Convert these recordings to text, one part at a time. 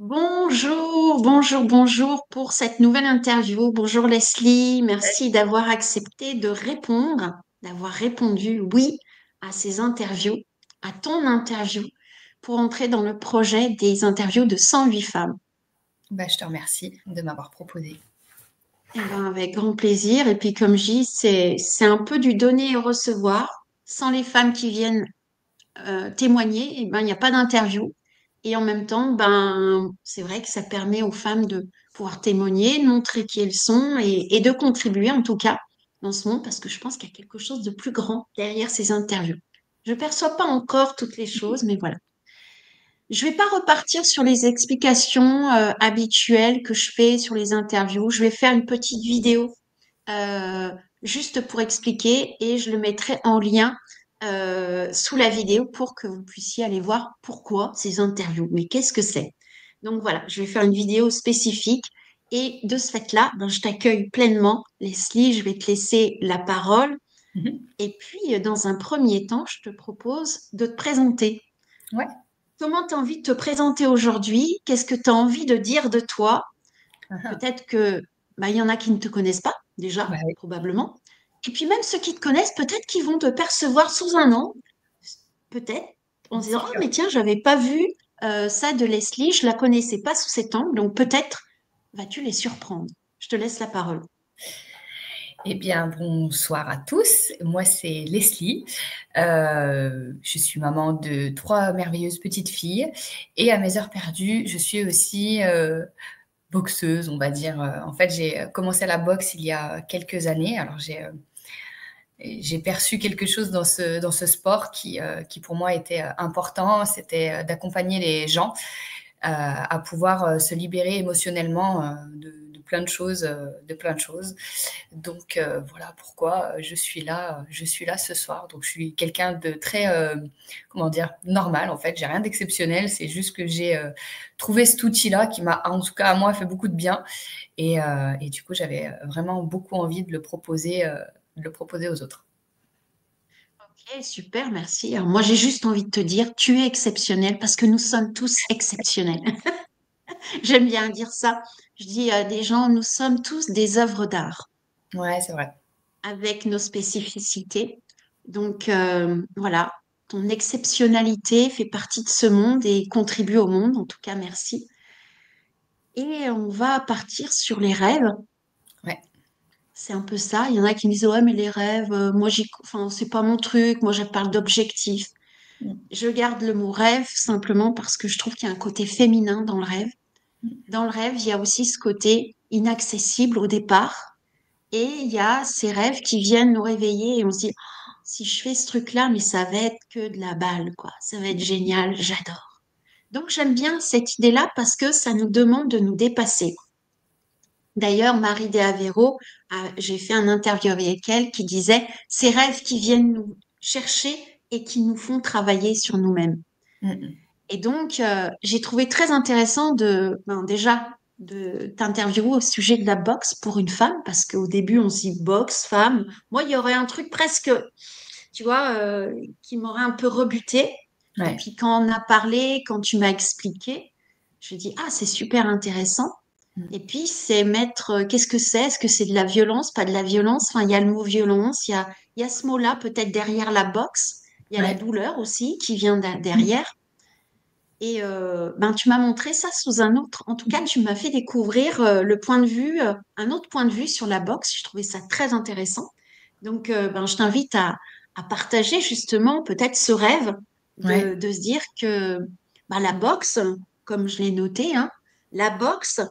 Bonjour, bonjour, bonjour pour cette nouvelle interview. Bonjour Leslie, merci d'avoir accepté de répondre, d'avoir répondu oui à ces interviews, à ton interview, pour entrer dans le projet des interviews de 108 femmes. Je te remercie de m'avoir proposé. Eh ben, avec grand plaisir. Et puis comme je dis, c'est un peu du donner et recevoir. Sans les femmes qui viennent témoigner, eh ben, il n'y a pas d'interview. Et en même temps, ben, c'est vrai que ça permet aux femmes de pouvoir témoigner, de montrer qui elles sont et de contribuer en tout cas dans ce monde parce que je pense qu'il y a quelque chose de plus grand derrière ces interviews. Je ne perçois pas encore toutes les choses, mais voilà. Je ne vais pas repartir sur les explications habituelles que je fais sur les interviews. Je vais faire une petite vidéo euh, juste pour expliquer et je le mettrai en lien sous la vidéo pour que vous puissiez aller voir pourquoi ces interviews. Mais qu'est-ce que c'est? Donc voilà, je vais faire une vidéo spécifique et de ce fait-là, ben, je t'accueille pleinement. Leslie, je vais te laisser la parole. Mhm. Et puis, dans un premier temps, je te propose de te présenter. Ouais. Comment tu as envie de te présenter aujourd'hui? Qu'est-ce que tu as envie de dire de toi? Ah, Peut-être que bah, il y en a qui ne te connaissent pas déjà, oui. probablement. Et puis même ceux qui te connaissent, peut-être qu'ils vont te percevoir sous un angle, peut-être, en se C'est disant, ah sûr. mais tiens, j'avais pas vu ça de Leslie, je la connaissais pas sous cet angle, donc peut-être vas-tu les surprendre. Je te laisse la parole. Eh bien, bonsoir à tous. Moi, c'est Leslie. Je suis maman de 3 merveilleuses petites filles et à mes heures perdues, je suis aussi, boxeuse, on va dire. En fait, j'ai commencé la boxe il y a quelques années. Alors j'ai perçu quelque chose dans ce sport qui pour moi était, important. C'était, d'accompagner les gens à pouvoir se libérer émotionnellement de plein de choses, de plein de choses. Donc voilà pourquoi je suis là ce soir. Donc je suis quelqu'un de très, comment dire, normal en fait. J'ai rien d'exceptionnel. C'est juste que j'ai trouvé cet outil-là qui m'a, en tout cas à moi, fait beaucoup de bien. Et du coup, j'avais vraiment beaucoup envie de le proposer aux autres. Ok, super, merci. Alors moi, j'ai juste envie de te dire, tu es exceptionnel parce que nous sommes tous exceptionnels. J'aime bien dire ça. Je dis à des gens, nous sommes tous des œuvres d'art, Ouais, c'est vrai. avec nos spécificités. Donc voilà, ton exceptionnalité fait partie de ce monde et contribue au monde. En tout cas, merci. Et on va partir sur les rêves. Ouais. C'est un peu ça. Il y en a qui me disent, ouais, mais les rêves, moi, enfin, c'est pas mon truc. Moi, je parle d'objectifs. Mm. Je garde le mot rêve simplement parce que je trouve qu'il y a un côté féminin dans le rêve. Dans le rêve, il y a aussi ce côté inaccessible au départ. Et il y a ces rêves qui viennent nous réveiller et on se dit, oh, si je fais ce truc-là, mais ça va être que de la balle, quoi. Ça va être génial, j'adore. Donc j'aime bien cette idée-là parce que ça nous demande de nous dépasser. D'ailleurs, Marie De Avero, j'ai fait un interview avec elle qui disait, ces rêves qui viennent nous chercher et qui nous font travailler sur nous-mêmes. Mm. Et donc, j'ai trouvé très intéressant ben, déjà, de t'interviewer au sujet de la boxe pour une femme, parce qu'au début, on se dit boxe, femme. Moi, il y aurait un truc presque, tu vois, qui m'aurait un peu rebuté. Et Ouais. puis, quand on a parlé, quand tu m'as expliqué, je dis, ah, c'est super intéressant. Mm. Et puis, c'est mettre, qu'est-ce que c'est? Est-ce que c'est de la violence, pas de la violence? Enfin, il y a le mot violence, il y a ce mot-là peut-être derrière la boxe. Il y a la Ouais. douleur aussi qui vient Mm. derrière. Et ben, tu m'as montré ça sous un autre. En tout cas, tu m'as fait découvrir le point de vue, un autre point de vue sur la boxe. Je trouvais ça très intéressant. Donc, ben, je t'invite à partager justement peut-être ce rêve Ouais. de se dire que ben, la boxe, comme je l'ai noté, hein, la boxe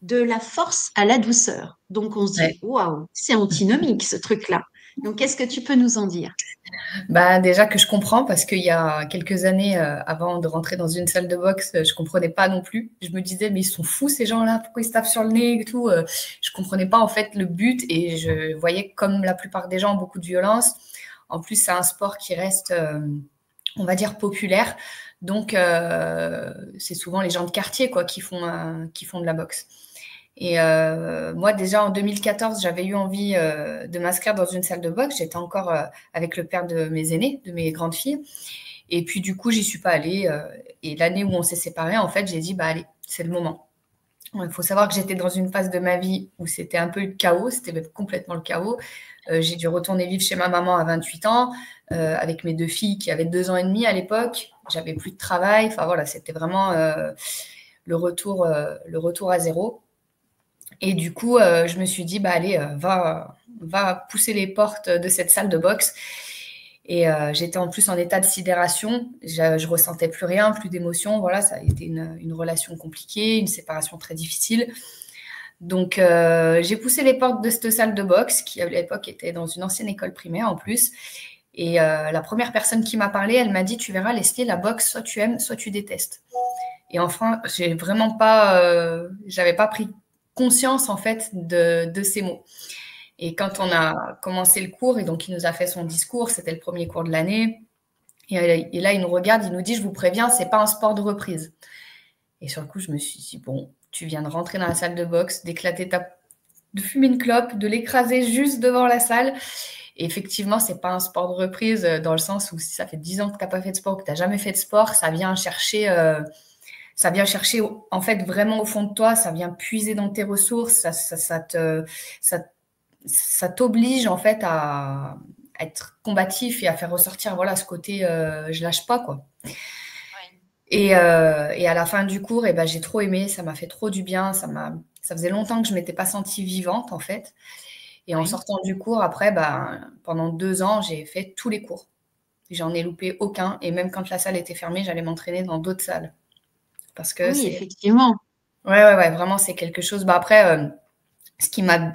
de la force à la douceur. Donc, on se Ouais. dit, waouh, c'est antinomique ce truc-là. Donc, qu'est-ce que tu peux nous en dire? Bah, déjà que je comprends parce qu'il y a quelques années, avant de rentrer dans une salle de boxe, je comprenais pas non plus. Je me disais: «Mais ils sont fous ces gens-là, pourquoi ils se tapent sur le nez et tout?» Je comprenais pas en fait le but et je voyais comme la plupart des gens beaucoup de violence. En plus, c'est un sport qui reste, on va dire populaire, donc c'est souvent les gens de quartier quoi qui font de la boxe. Et moi, déjà en 2014, j'avais eu envie de m'inscrire dans une salle de boxe. J'étais encore avec le père de mes aînés, de mes grandes filles. Et puis du coup, j'y suis pas allée. Et l'année où on s'est séparés, en fait, j'ai dit, bah allez, c'est le moment. Il faut savoir que j'étais dans une phase de ma vie où c'était un peu le chaos, c'était même complètement le chaos. J'ai dû retourner vivre chez ma maman à 28 ans, avec mes deux filles qui avaient 2 ans et demi à l'époque. J'avais plus de travail. Enfin voilà, c'était vraiment le retour à zéro. Et du coup, je me suis dit, bah allez, va pousser les portes de cette salle de boxe. Et j'étais en plus en état de sidération. Je ressentais plus rien, plus d'émotions. Voilà, ça a été une relation compliquée, une séparation très difficile. Donc, j'ai poussé les portes de cette salle de boxe, qui à l'époque était dans une ancienne école primaire en plus. Et la première personne qui m'a parlé, elle m'a dit, tu verras, Leslie, la boxe, soit tu aimes, soit tu détestes. Et enfin, j'avais pas pris conscience en fait de ces mots. Et quand on a commencé le cours, et donc il nous a fait son discours, c'était le premier cours de l'année. Et là, il nous regarde, il nous dit, je vous préviens, c'est pas un sport de reprise. Et sur le coup, je me suis dit, bon, tu viens de rentrer dans la salle de boxe, de fumer une clope, de l'écraser juste devant la salle. Et effectivement, c'est pas un sport de reprise dans le sens où si ça fait 10 ans que tu n'as pas fait de sport, que tu n'as jamais fait de sport, ça vient chercher en fait vraiment au fond de toi, ça vient puiser dans tes ressources, ça t'oblige en fait à être combatif et à faire ressortir voilà ce côté je lâche pas quoi. Et à la fin du cours, eh ben, j'ai trop aimé, ça m'a fait trop du bien, ça faisait longtemps que je m'étais pas sentie vivante en fait. Et en sortant du cours, après, ben, pendant 2 ans, j'ai fait tous les cours. J'en ai loupé aucun. Et même quand la salle était fermée, j'allais m'entraîner dans d'autres salles. Parce que Oui, effectivement. ouais, vraiment, c'est quelque chose. Bah, après, ce qui m'a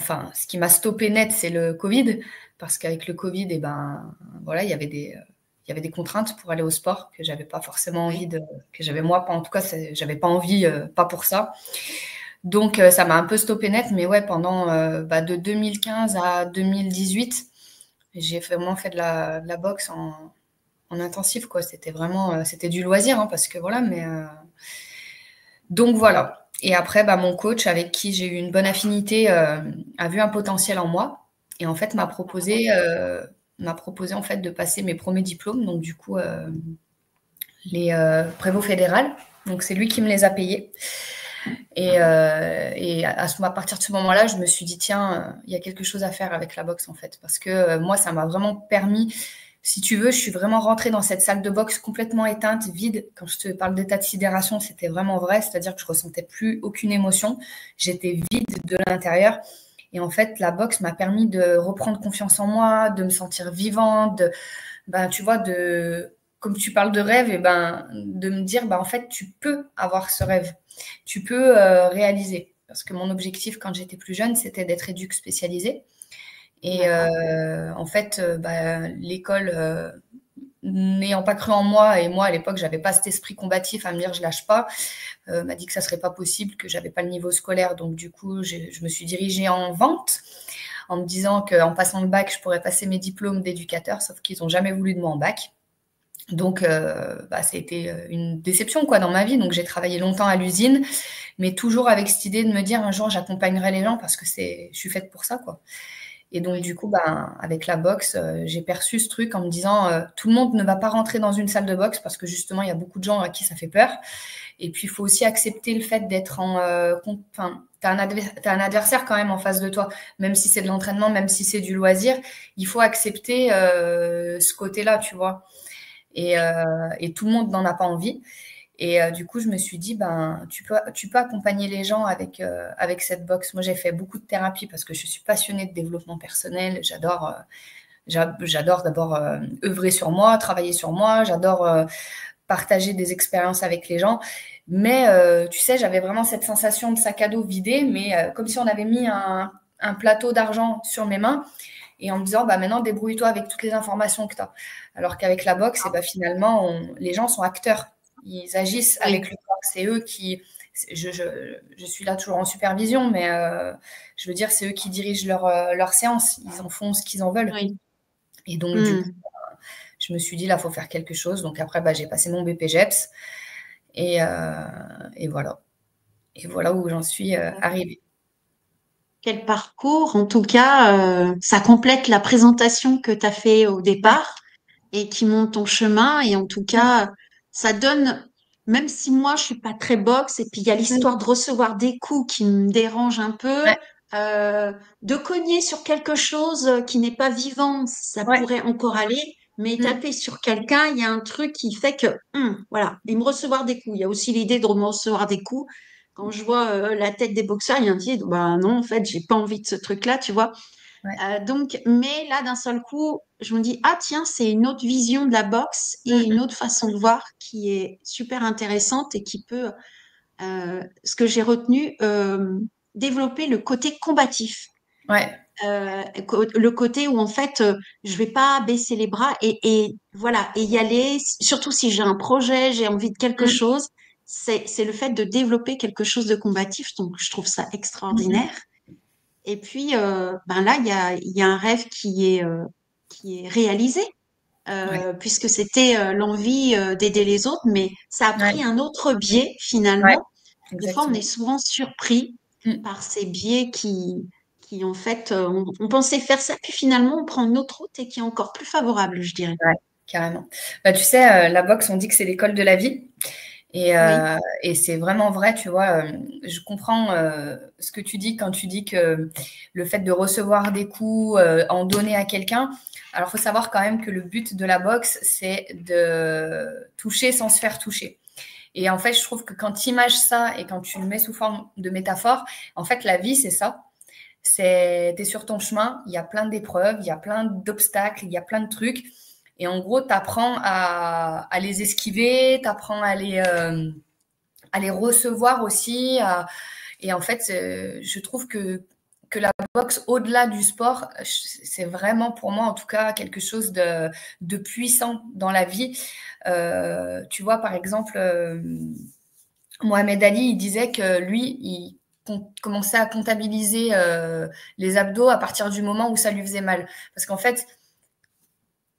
stoppé net, c'est le Covid. Parce qu'avec le Covid, eh ben, voilà, il y avait des contraintes pour aller au sport que j'avais pas forcément envie que j'avais moi, pas, en tout cas, j'avais pas envie, pas pour ça. Donc, ça m'a un peu stoppé net, mais ouais, pendant de 2015 à 2018, j'ai vraiment fait de la boxe en intensif, quoi. C'était vraiment, c'était du loisir, hein, parce que voilà, mais donc voilà. Et après, bah, mon coach, avec qui j'ai eu une bonne affinité, a vu un potentiel en moi et en fait m'a proposé en fait de passer mes premiers diplômes, donc du coup les prévôt fédérales. Donc c'est lui qui me les a payés. Et à partir de ce moment-là, je me suis dit, tiens, il y a quelque chose à faire avec la boxe, en fait. Parce que moi, ça m'a vraiment permis, si tu veux, je suis vraiment rentrée dans cette salle de boxe complètement éteinte, vide. Quand je te parle d'état de sidération, c'était vraiment vrai. C'est-à-dire que je ressentais plus aucune émotion. J'étais vide de l'intérieur. Et en fait, la boxe m'a permis de reprendre confiance en moi, de me sentir vivante, ben, tu vois, comme tu parles de rêve, et ben, de me dire, en fait, tu peux avoir ce rêve. Tu peux réaliser. Parce que mon objectif, quand j'étais plus jeune, c'était d'être éduque spécialisée. Et en fait, l'école, n'ayant pas cru en moi, et moi, à l'époque, j'avais pas cet esprit combatif à me dire je lâche pas, m'a dit que ça serait pas possible, que j'avais pas le niveau scolaire. Donc, du coup, je me suis dirigée en vente en me disant qu'en passant le bac, je pourrais passer mes diplômes d'éducateur, sauf qu'ils n'ont jamais voulu de moi en bac. Donc, c'était une déception quoi dans ma vie. Donc, j'ai travaillé longtemps à l'usine, mais toujours avec cette idée de me dire un jour j'accompagnerai les gens parce que je suis faite pour ça quoi. Et donc, du coup, avec la boxe, j'ai perçu ce truc en me disant tout le monde ne va pas rentrer dans une salle de boxe parce que justement, il y a beaucoup de gens à qui ça fait peur. Et puis, il faut aussi accepter le fait d'être t'as un adversaire quand même en face de toi, même si c'est de l'entraînement, même si c'est du loisir, il faut accepter ce côté-là, tu vois. Et tout le monde n'en a pas envie. Et du coup, je me suis dit, tu peux accompagner les gens avec cette boxe. Moi, j'ai fait beaucoup de thérapie parce que je suis passionnée de développement personnel. J'adore d'abord œuvrer sur moi, travailler sur moi. J'adore partager des expériences avec les gens. Mais tu sais, j'avais vraiment cette sensation de sac à dos vidé, mais comme si on avait mis un plateau d'argent sur mes mains et en me disant, maintenant, débrouille-toi avec toutes les informations que tu as. Alors qu'avec la boxe, finalement, les gens sont acteurs. Ils agissent avec le corps. C'est eux qui... Je suis là toujours en supervision, mais je veux dire, c'est eux qui dirigent leur séance. Ils en font ce qu'ils en veulent. Oui. Et donc, du coup, je me suis dit, là, il faut faire quelque chose. Donc après, j'ai passé mon BPGEPS. Et voilà. Et voilà où j'en suis arrivée. Quel parcours. En tout cas, ça complète la présentation que tu as fait au départ et qui monte ton chemin. Et en tout cas, ça donne même si moi, je suis pas très boxe, et puis il y a Mm. l'histoire de recevoir des coups qui me dérange un peu, Ouais, de cogner sur quelque chose qui n'est pas vivant, ça ouais, pourrait encore aller, mais mm, taper sur quelqu'un, il y a un truc qui fait que, voilà, et me recevoir des coups. Il y a aussi l'idée de me recevoir des coups. Quand je vois la tête des boxeurs, il y a un dit, bah non, en fait, j'ai pas envie de ce truc-là, tu vois. ouais, Donc, mais là, d'un seul coup, je me dis, ah tiens, c'est une autre vision de la boxe et une mm, autre façon de voir qui est super intéressante et qui peut, ce que j'ai retenu, développer le côté combatif. ouais, Le côté où en fait, je vais pas baisser les bras et voilà, et y aller, surtout si j'ai un projet, j'ai envie de quelque mm, chose, c'est le fait de développer quelque chose de combatif, donc je trouve ça mm, extraordinaire. Et puis, ben là, il y a un rêve qui est réalisé, ouais, puisque c'était l'envie d'aider les autres, mais ça a ouais, pris un autre biais ouais, finalement. Des fois, on est exactement. souvent surpris Mm, par ces biais qui en fait, on pensait faire ça, puis finalement, on prend une autre route et qui est encore plus favorable, je dirais. ouais, carrément. Bah, tu sais, la boxe, on dit que c'est l'école de la vie. Oui, Et c'est vraiment vrai, tu vois. Je comprends ce que tu dis quand tu dis que le fait de recevoir des coups, en donner à quelqu'un. Alors, il faut savoir quand même que le but de la boxe, c'est de toucher sans se faire toucher. Et en fait, je trouve que quand tu images ça et quand tu le mets sous forme de métaphore, en fait, la vie, c'est ça. C'est, t'es sur ton chemin, il y a plein d'épreuves, il y a plein d'obstacles, il y a plein de trucs. Et en gros, tu apprends à les esquiver, tu apprends à les recevoir aussi. Et en fait, je trouve que la boxe, au-delà du sport, c'est vraiment pour moi, en tout cas, quelque chose de puissant dans la vie. Tu vois, par exemple, Mohamed Ali, il disait que lui, il commençait à comptabiliser les abdos à partir du moment où ça lui faisait mal. Parce qu'en fait,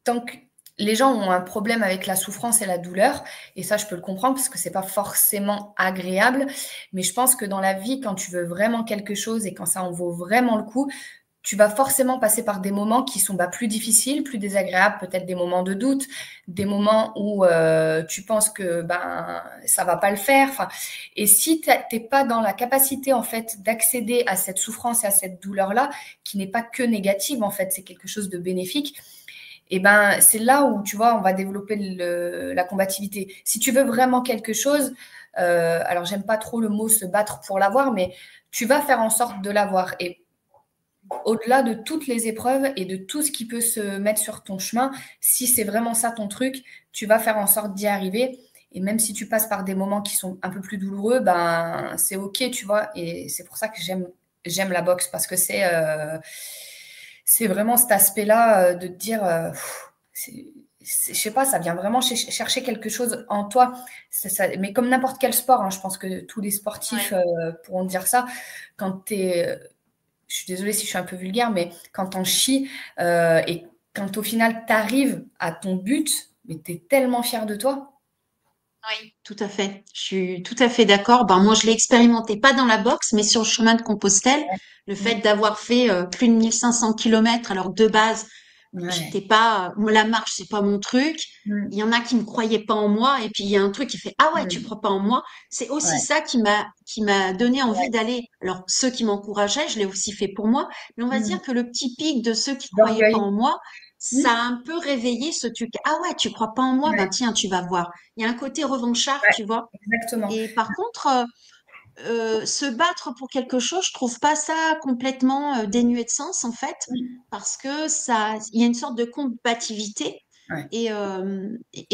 tant que les gens ont un problème avec la souffrance et la douleur, et ça, je peux le comprendre parce que c'est pas forcément agréable, mais je pense que dans la vie, quand tu veux vraiment quelque chose et quand ça en vaut vraiment le coup, tu vas forcément passer par des moments qui sont plus difficiles, plus désagréables, peut-être des moments de doute, des moments où tu penses que ça va pas le faire. Enfin, et si t'es pas dans la capacité en fait d'accéder à cette souffrance et à cette douleur là, qui n'est pas que négative en fait, c'est quelque chose de bénéfique. Et ben c'est là où tu vois on va développer la combativité. Si tu veux vraiment quelque chose, alors j'aime pas trop le mot se battre pour l'avoir, mais tu vas faire en sorte de l'avoir. Et au-delà de toutes les épreuves et de tout ce qui peut se mettre sur ton chemin, si c'est vraiment ça ton truc, tu vas faire en sorte d'y arriver. Et même si tu passes par des moments qui sont un peu plus douloureux, ben c'est ok, tu vois. Et c'est pour ça que j'aime la boxe parce que c'est vraiment cet aspect-là de te dire, je sais pas, ça vient vraiment chercher quelque chose en toi. Mais comme n'importe quel sport, hein, je pense que tous les sportifs ouais. pourront dire ça. Quand tu es je suis désolée si je suis un peu vulgaire, mais quand on chie et quand au final tu arrives à ton but, mais tu es tellement fier de toi. Oui, tout à fait. Je suis tout à fait d'accord. Ben, moi, je l'ai expérimenté, pas dans la boxe, mais sur le chemin de Compostelle. Le fait Mm. d'avoir fait plus de 1 500 kilomètres, alors de base, j'étais Ouais. pas, moi, la marche, c'est pas mon truc. Il Mm. y en a qui me croyaient pas en moi, et puis il y a un truc qui fait, ah ouais, tu Mm. crois pas en moi. C'est aussi Ouais. ça qui m'a donné envie Ouais. d'aller. Alors, ceux qui m'encourageaient, je l'ai aussi fait pour moi, mais on va se Mm. dire que le petit pic de ceux qui croyaient pas D'orgueil. en moi, ça a Mm. un peu réveillé ce truc. Ah ouais, tu crois pas en moi? Ben Ouais. tiens, tu vas voir. Il y a un côté revanchard, Ouais. tu vois. Exactement. Et par contre, se battre pour quelque chose, je trouve pas ça complètement dénué de sens en fait, Mm. parce que ça, il y a une sorte de combativité. Ouais. Et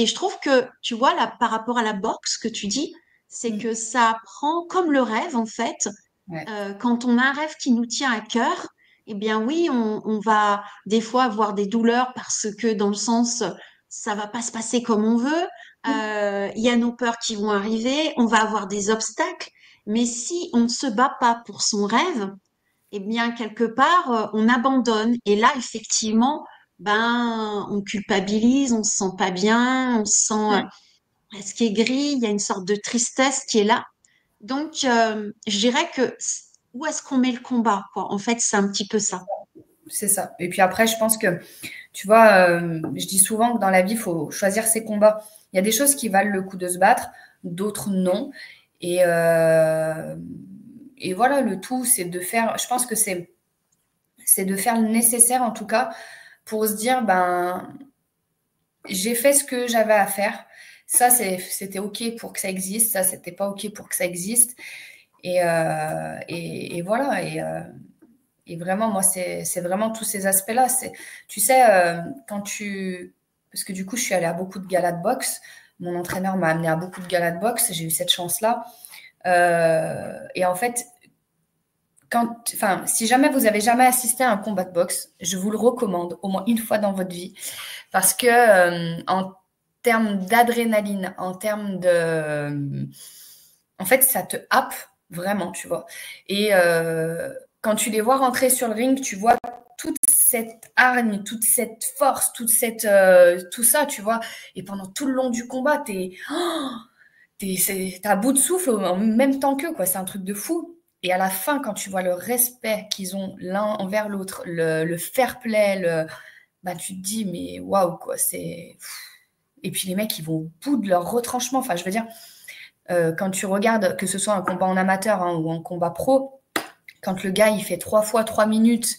je trouve que, tu vois, là, par rapport à la boxe que tu dis, c'est Mm. que ça prend comme le rêve en fait. Ouais. Quand on a un rêve qui nous tient à cœur, eh bien oui, on va des fois avoir des douleurs parce que dans le sens, ça va pas se passer comme on veut. Mm. Il y a nos peurs qui vont arriver, on va avoir des obstacles. Mais si on ne se bat pas pour son rêve, eh bien quelque part, on abandonne. Et là, effectivement, ben, on culpabilise, on se sent pas bien, on se sent Mm. presque aigri. Il y a une sorte de tristesse qui est là. Donc, je dirais que où est-ce qu'on met le combat, quoi? En fait, c'est un petit peu ça. C'est ça. Et puis après, je pense que, tu vois, je dis souvent que dans la vie, il faut choisir ses combats. Il y a des choses qui valent le coup de se battre, d'autres non. Et, euh, et voilà, le tout, c'est de faire, je pense que c'est de faire le nécessaire en tout cas pour se dire, ben, j'ai fait ce que j'avais à faire. Ça, c'était OK pour que ça existe. Ça, c'était pas OK pour que ça existe. Et voilà. Et vraiment, moi, c'est vraiment tous ces aspects-là. Tu sais, parce que du coup, je suis allée à beaucoup de galas de boxe. Mon entraîneur m'a amené à beaucoup de galas de boxe. J'ai eu cette chance-là. Et en fait, si jamais vous avez jamais assisté à un combat de boxe, je vous le recommande au moins une fois dans votre vie. Parce que en termes d'adrénaline, en termes de... En fait, ça te happe vraiment, tu vois. Et quand tu les vois rentrer sur le ring, tu vois toute cette hargne, toute cette force, tout ça, tu vois. Et pendant tout le long du combat, t'es à bout de souffle en même temps qu'eux, quoi. C'est un truc de fou. Et à la fin, quand tu vois le respect qu'ils ont l'un envers l'autre, le fair play, bah, tu te dis, mais waouh, quoi. Et puis les mecs, ils vont au bout de leur retranchement. Enfin, je veux dire, quand tu regardes, que ce soit un combat en amateur hein, ou en combat pro, quand le gars, il fait 3 fois 3 minutes,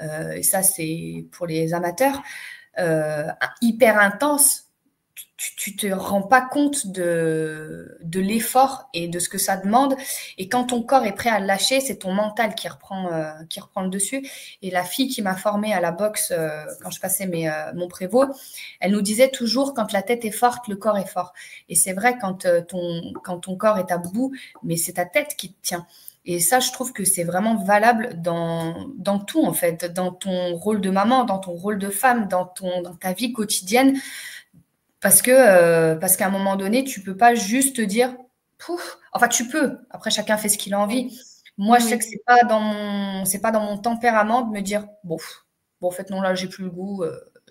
et ça, c'est pour les amateurs, hyper intense, tu te rends pas compte de l'effort et de ce que ça demande. Et quand ton corps est prêt à le lâcher, c'est ton mental qui reprend le dessus. Et la fille qui m'a formée à la boxe quand je passais mon prévôt, elle nous disait toujours quand la tête est forte, le corps est fort. Et c'est vrai quand ton corps est à bout, mais c'est ta tête qui te tient. Et ça, je trouve que c'est vraiment valable dans tout, en fait, dans ton rôle de maman, dans ton rôle de femme, dans ta vie quotidienne. Parce qu'à un moment donné, tu peux pas juste te dire, pouf, enfin tu peux, après chacun fait ce qu'il a envie. Oui, Moi, oui, je sais oui. que c'est pas dans mon tempérament de me dire, bon, en fait non, là j'ai plus le goût,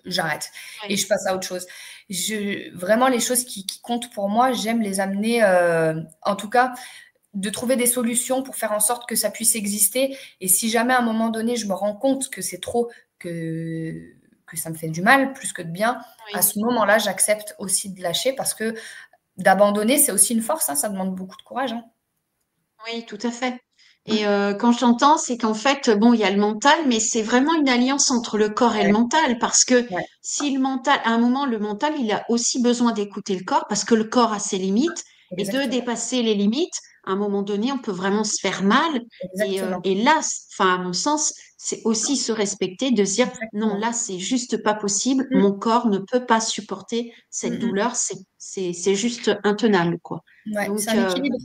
j'arrête et Oui. je passe à autre chose. Vraiment les choses qui comptent pour moi, j'aime les amener, en tout cas, de trouver des solutions pour faire en sorte que ça puisse exister. Et si jamais à un moment donné, je me rends compte que c'est trop, que, que ça me fait du mal plus que de bien, à Oui. ce moment-là, j'accepte aussi de lâcher parce que d'abandonner, c'est aussi une force, hein, ça demande beaucoup de courage. Hein. Oui, tout à fait. Et Mm. quand j'entends, c'est qu'en fait, bon, il y a le mental, mais c'est vraiment une alliance entre le corps et le Ouais, mental, parce que ouais, si le mental, à un moment, le mental, il a aussi besoin d'écouter le corps, parce que le corps a ses limites, et de exactement, dépasser les limites, à un moment donné, on peut vraiment se faire mal. exactement, Et là, enfin, à mon sens, c'est aussi se respecter, de se dire, non, exactement. là, c'est juste pas possible, Mm, mon corps ne peut pas supporter mm, cette mm. douleur, c'est juste intenable, quoi. Ouais, c'est Donc, un équilibre.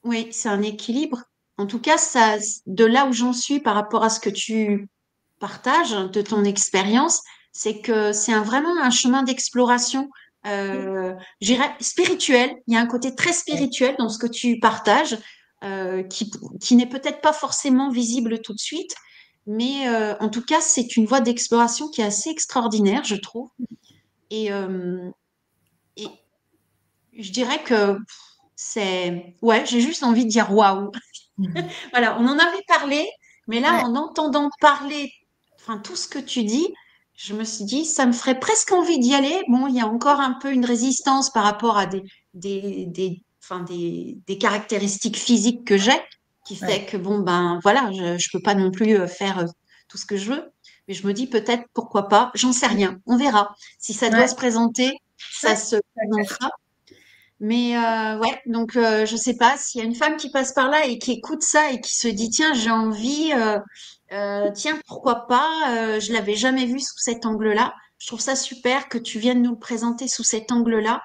oui, c'est un équilibre. En tout cas, ça, de là où j'en suis par rapport à ce que tu partages de ton expérience, c'est que c'est vraiment un chemin d'exploration, je dirais spirituel. Il y a un côté très Ouais, spirituel dans ce que tu partages, qui n'est peut-être pas forcément visible tout de suite, mais en tout cas, c'est une voie d'exploration qui est assez extraordinaire, je trouve. Et, euh, et je dirais que ouais, j'ai juste envie de dire waouh. Mhm. Voilà, on en avait parlé, mais là, Ouais, en entendant parler, enfin, tout ce que tu dis, je me suis dit, ça me ferait presque envie d'y aller. Bon, il y a encore un peu une résistance par rapport à des caractéristiques physiques que j'ai, qui fait ouais, que, bon, ben, voilà, je peux pas non plus faire tout ce que je veux. Mais je me dis peut-être, pourquoi pas, j'en sais rien, on verra. Si ça doit ouais, se présenter, ça ouais, se tout à fait. présentera. Mais ouais, donc je sais pas s'il y a une femme qui passe par là et qui écoute ça et qui se dit tiens j'ai envie, tiens pourquoi pas, je l'avais jamais vu sous cet angle-là. Je trouve ça super que tu viennes nous le présenter sous cet angle-là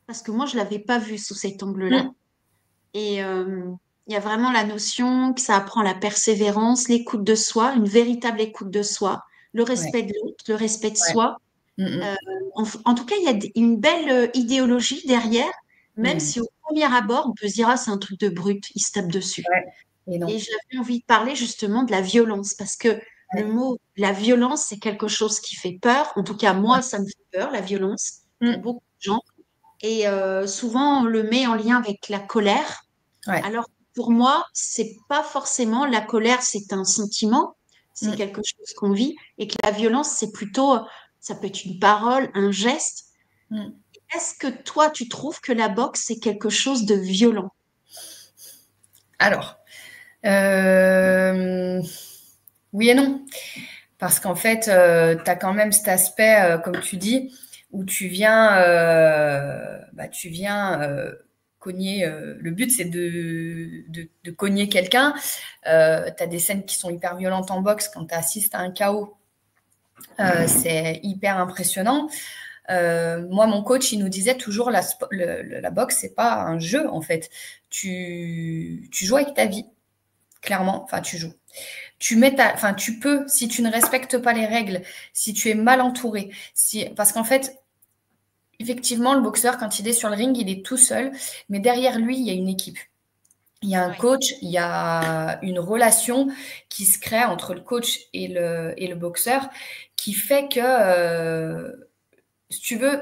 parce que moi je l'avais pas vu sous cet angle-là. Mm. Et il y a vraiment la notion que ça apprend la persévérance, l'écoute de soi, une véritable écoute de soi, le Ouais, respect de l'autre, le respect de ouais. soi. Mm, Euh, en tout cas, il y a une belle idéologie derrière, mm. même Mm. si au premier abord, on peut se dire, ah, c'est un truc de brut, il se tape dessus. Ouais, et Et non. j'avais envie de parler justement de la violence, parce que le Ouais. mot, la violence, c'est quelque chose qui fait peur. En tout cas, moi, ça me fait peur, la violence, pour Mm. beaucoup de gens. Et souvent, on le met en lien avec la colère. Ouais. Alors, pour moi, c'est pas forcément la colère, c'est un sentiment, c'est Mm. quelque chose qu'on vit, et que la violence, c'est plutôt, ça peut être une parole, un geste. Mm. est-ce que toi, tu trouves que la boxe, c'est quelque chose de violent? Alors, euh, oui et non. Parce qu'en fait, tu as quand même cet aspect, comme tu dis, où tu viens cogner. Le but, c'est de cogner quelqu'un. Tu as des scènes qui sont hyper violentes en boxe quand tu assistes à un KO. C'est hyper impressionnant. Moi, mon coach, il nous disait toujours la boxe, c'est pas un jeu en fait. Tu joues avec ta vie, clairement. Enfin, tu joues. Enfin, tu peux, si tu ne respectes pas les règles, si tu es mal entouré, parce qu'en fait, effectivement, le boxeur, quand il est sur le ring, il est tout seul, mais derrière lui, il y a une équipe. Il y a un Oui, coach, il y a une relation qui se crée entre le coach et le boxeur qui fait que, si tu veux,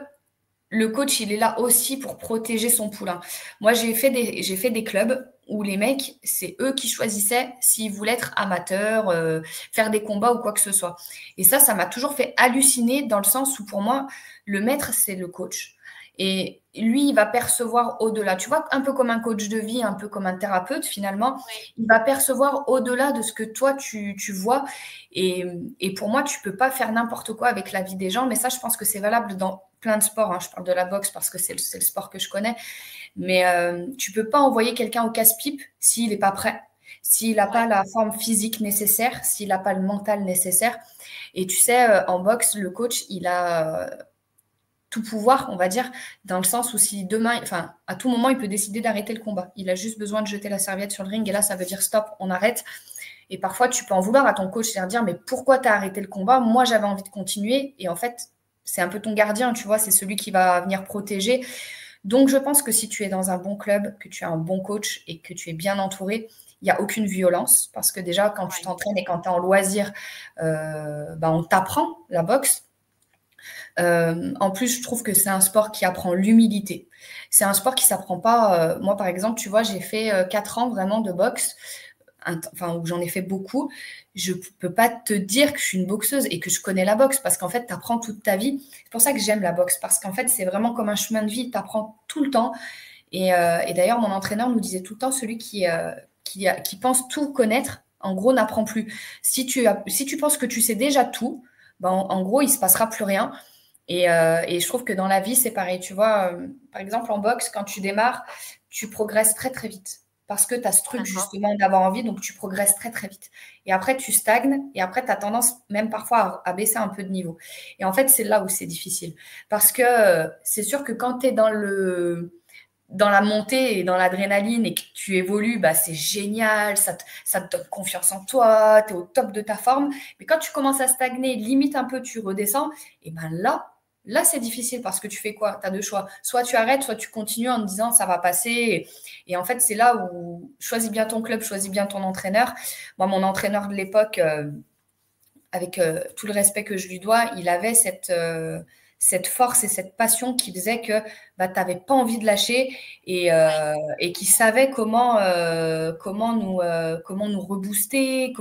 le coach, il est là aussi pour protéger son poulain. Moi, j'ai fait des clubs où les mecs, c'est eux qui choisissaient s'ils voulaient être amateurs, faire des combats ou quoi que ce soit. Et ça m'a toujours fait halluciner dans le sens où pour moi, le maître, c'est le coach. Et lui, il va percevoir au-delà. Tu vois, un peu comme un coach de vie, un peu comme un thérapeute, finalement, oui, il va percevoir au-delà de ce que toi, tu vois. Et pour moi, tu peux pas faire n'importe quoi avec la vie des gens. Mais ça, je pense que c'est valable dans plein de sports. Hein. Je parle de la boxe parce que c'est le sport que je connais. Mais tu peux pas envoyer quelqu'un au casse-pipe s'il n'est pas prêt, s'il n'a pas ouais. la forme physique nécessaire, s'il n'a pas le mental nécessaire. Et tu sais, en boxe, le coach, il a tout pouvoir, on va dire, dans le sens où si demain, enfin, à tout moment, il peut décider d'arrêter le combat. Il a juste besoin de jeter la serviette sur le ring et là, ça veut dire stop, on arrête. Et parfois, tu peux en vouloir à ton coach, c'est-à-dire mais pourquoi tu as arrêté le combat? Moi, j'avais envie de continuer. Et en fait, c'est un peu ton gardien, tu vois, c'est celui qui va venir protéger. Donc, je pense que si tu es dans un bon club, que tu as un bon coach et que tu es bien entouré, il n'y a aucune violence. Parce que déjà, quand tu Ouais. t'entraînes et quand tu es en loisir, on t'apprend la boxe. En plus, je trouve que c'est un sport qui apprend l'humilité. C'est un sport qui s'apprend pas. Moi, par exemple, tu vois, j'ai fait 4 ans vraiment de boxe, enfin, où j'en ai fait beaucoup. Je peux pas te dire que je suis une boxeuse et que je connais la boxe parce qu'en fait, tu apprends toute ta vie. C'est pour ça que j'aime la boxe parce qu'en fait, c'est vraiment comme un chemin de vie. Tu apprends tout le temps. Et d'ailleurs, mon entraîneur nous disait tout le temps celui qui pense tout connaître, en gros, n'apprend plus. Si tu penses que tu sais déjà tout, ben, en gros, il se passera plus rien. Et je trouve que dans la vie, c'est pareil. Tu vois, par exemple, en boxe, quand tu démarres, tu progresses très, très vite. Parce que tu as ce truc D'accord. justement d'avoir envie, donc tu progresses très, très vite. Et après, tu stagnes, et après, tu as tendance même parfois à baisser un peu de niveau. Et en fait, c'est là où c'est difficile. Parce que c'est sûr que quand tu es dans la montée et dans l'adrénaline et que tu évolues, bah, c'est génial, ça te donne confiance en toi, tu es au top de ta forme. Mais quand tu commences à stagner, limite un peu, tu redescends, et ben là c'est difficile parce que tu fais quoi? Tu as deux choix. Soit tu arrêtes, soit tu continues en te disant ça va passer. Et en fait, c'est là où choisis bien ton club, choisis bien ton entraîneur. Moi, mon entraîneur de l'époque, avec tout le respect que je lui dois, il avait cette force et cette passion qui faisait que bah, tu n'avais pas envie de lâcher Ouais. et qui savait comment nous rebooster,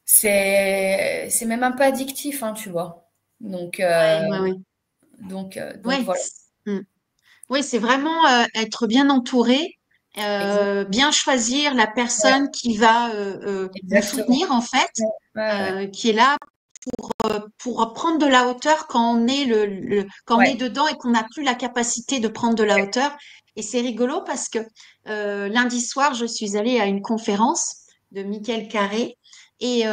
c'est même un peu addictif, hein, tu vois. Donc, Ouais, ouais, ouais. donc Ouais. voilà. Mm. Oui, c'est vraiment être bien entouré, Exactement. bien choisir la Ouais, personne qui va nous exactement. soutenir en fait, Ouais, ouais, ouais. qui est là pour prendre de la hauteur quand on est quand on est Ouais, dedans et qu'on n'a plus la capacité de prendre de la hauteur. Et c'est rigolo parce que lundi soir, je suis allée à une conférence de Michael Carré et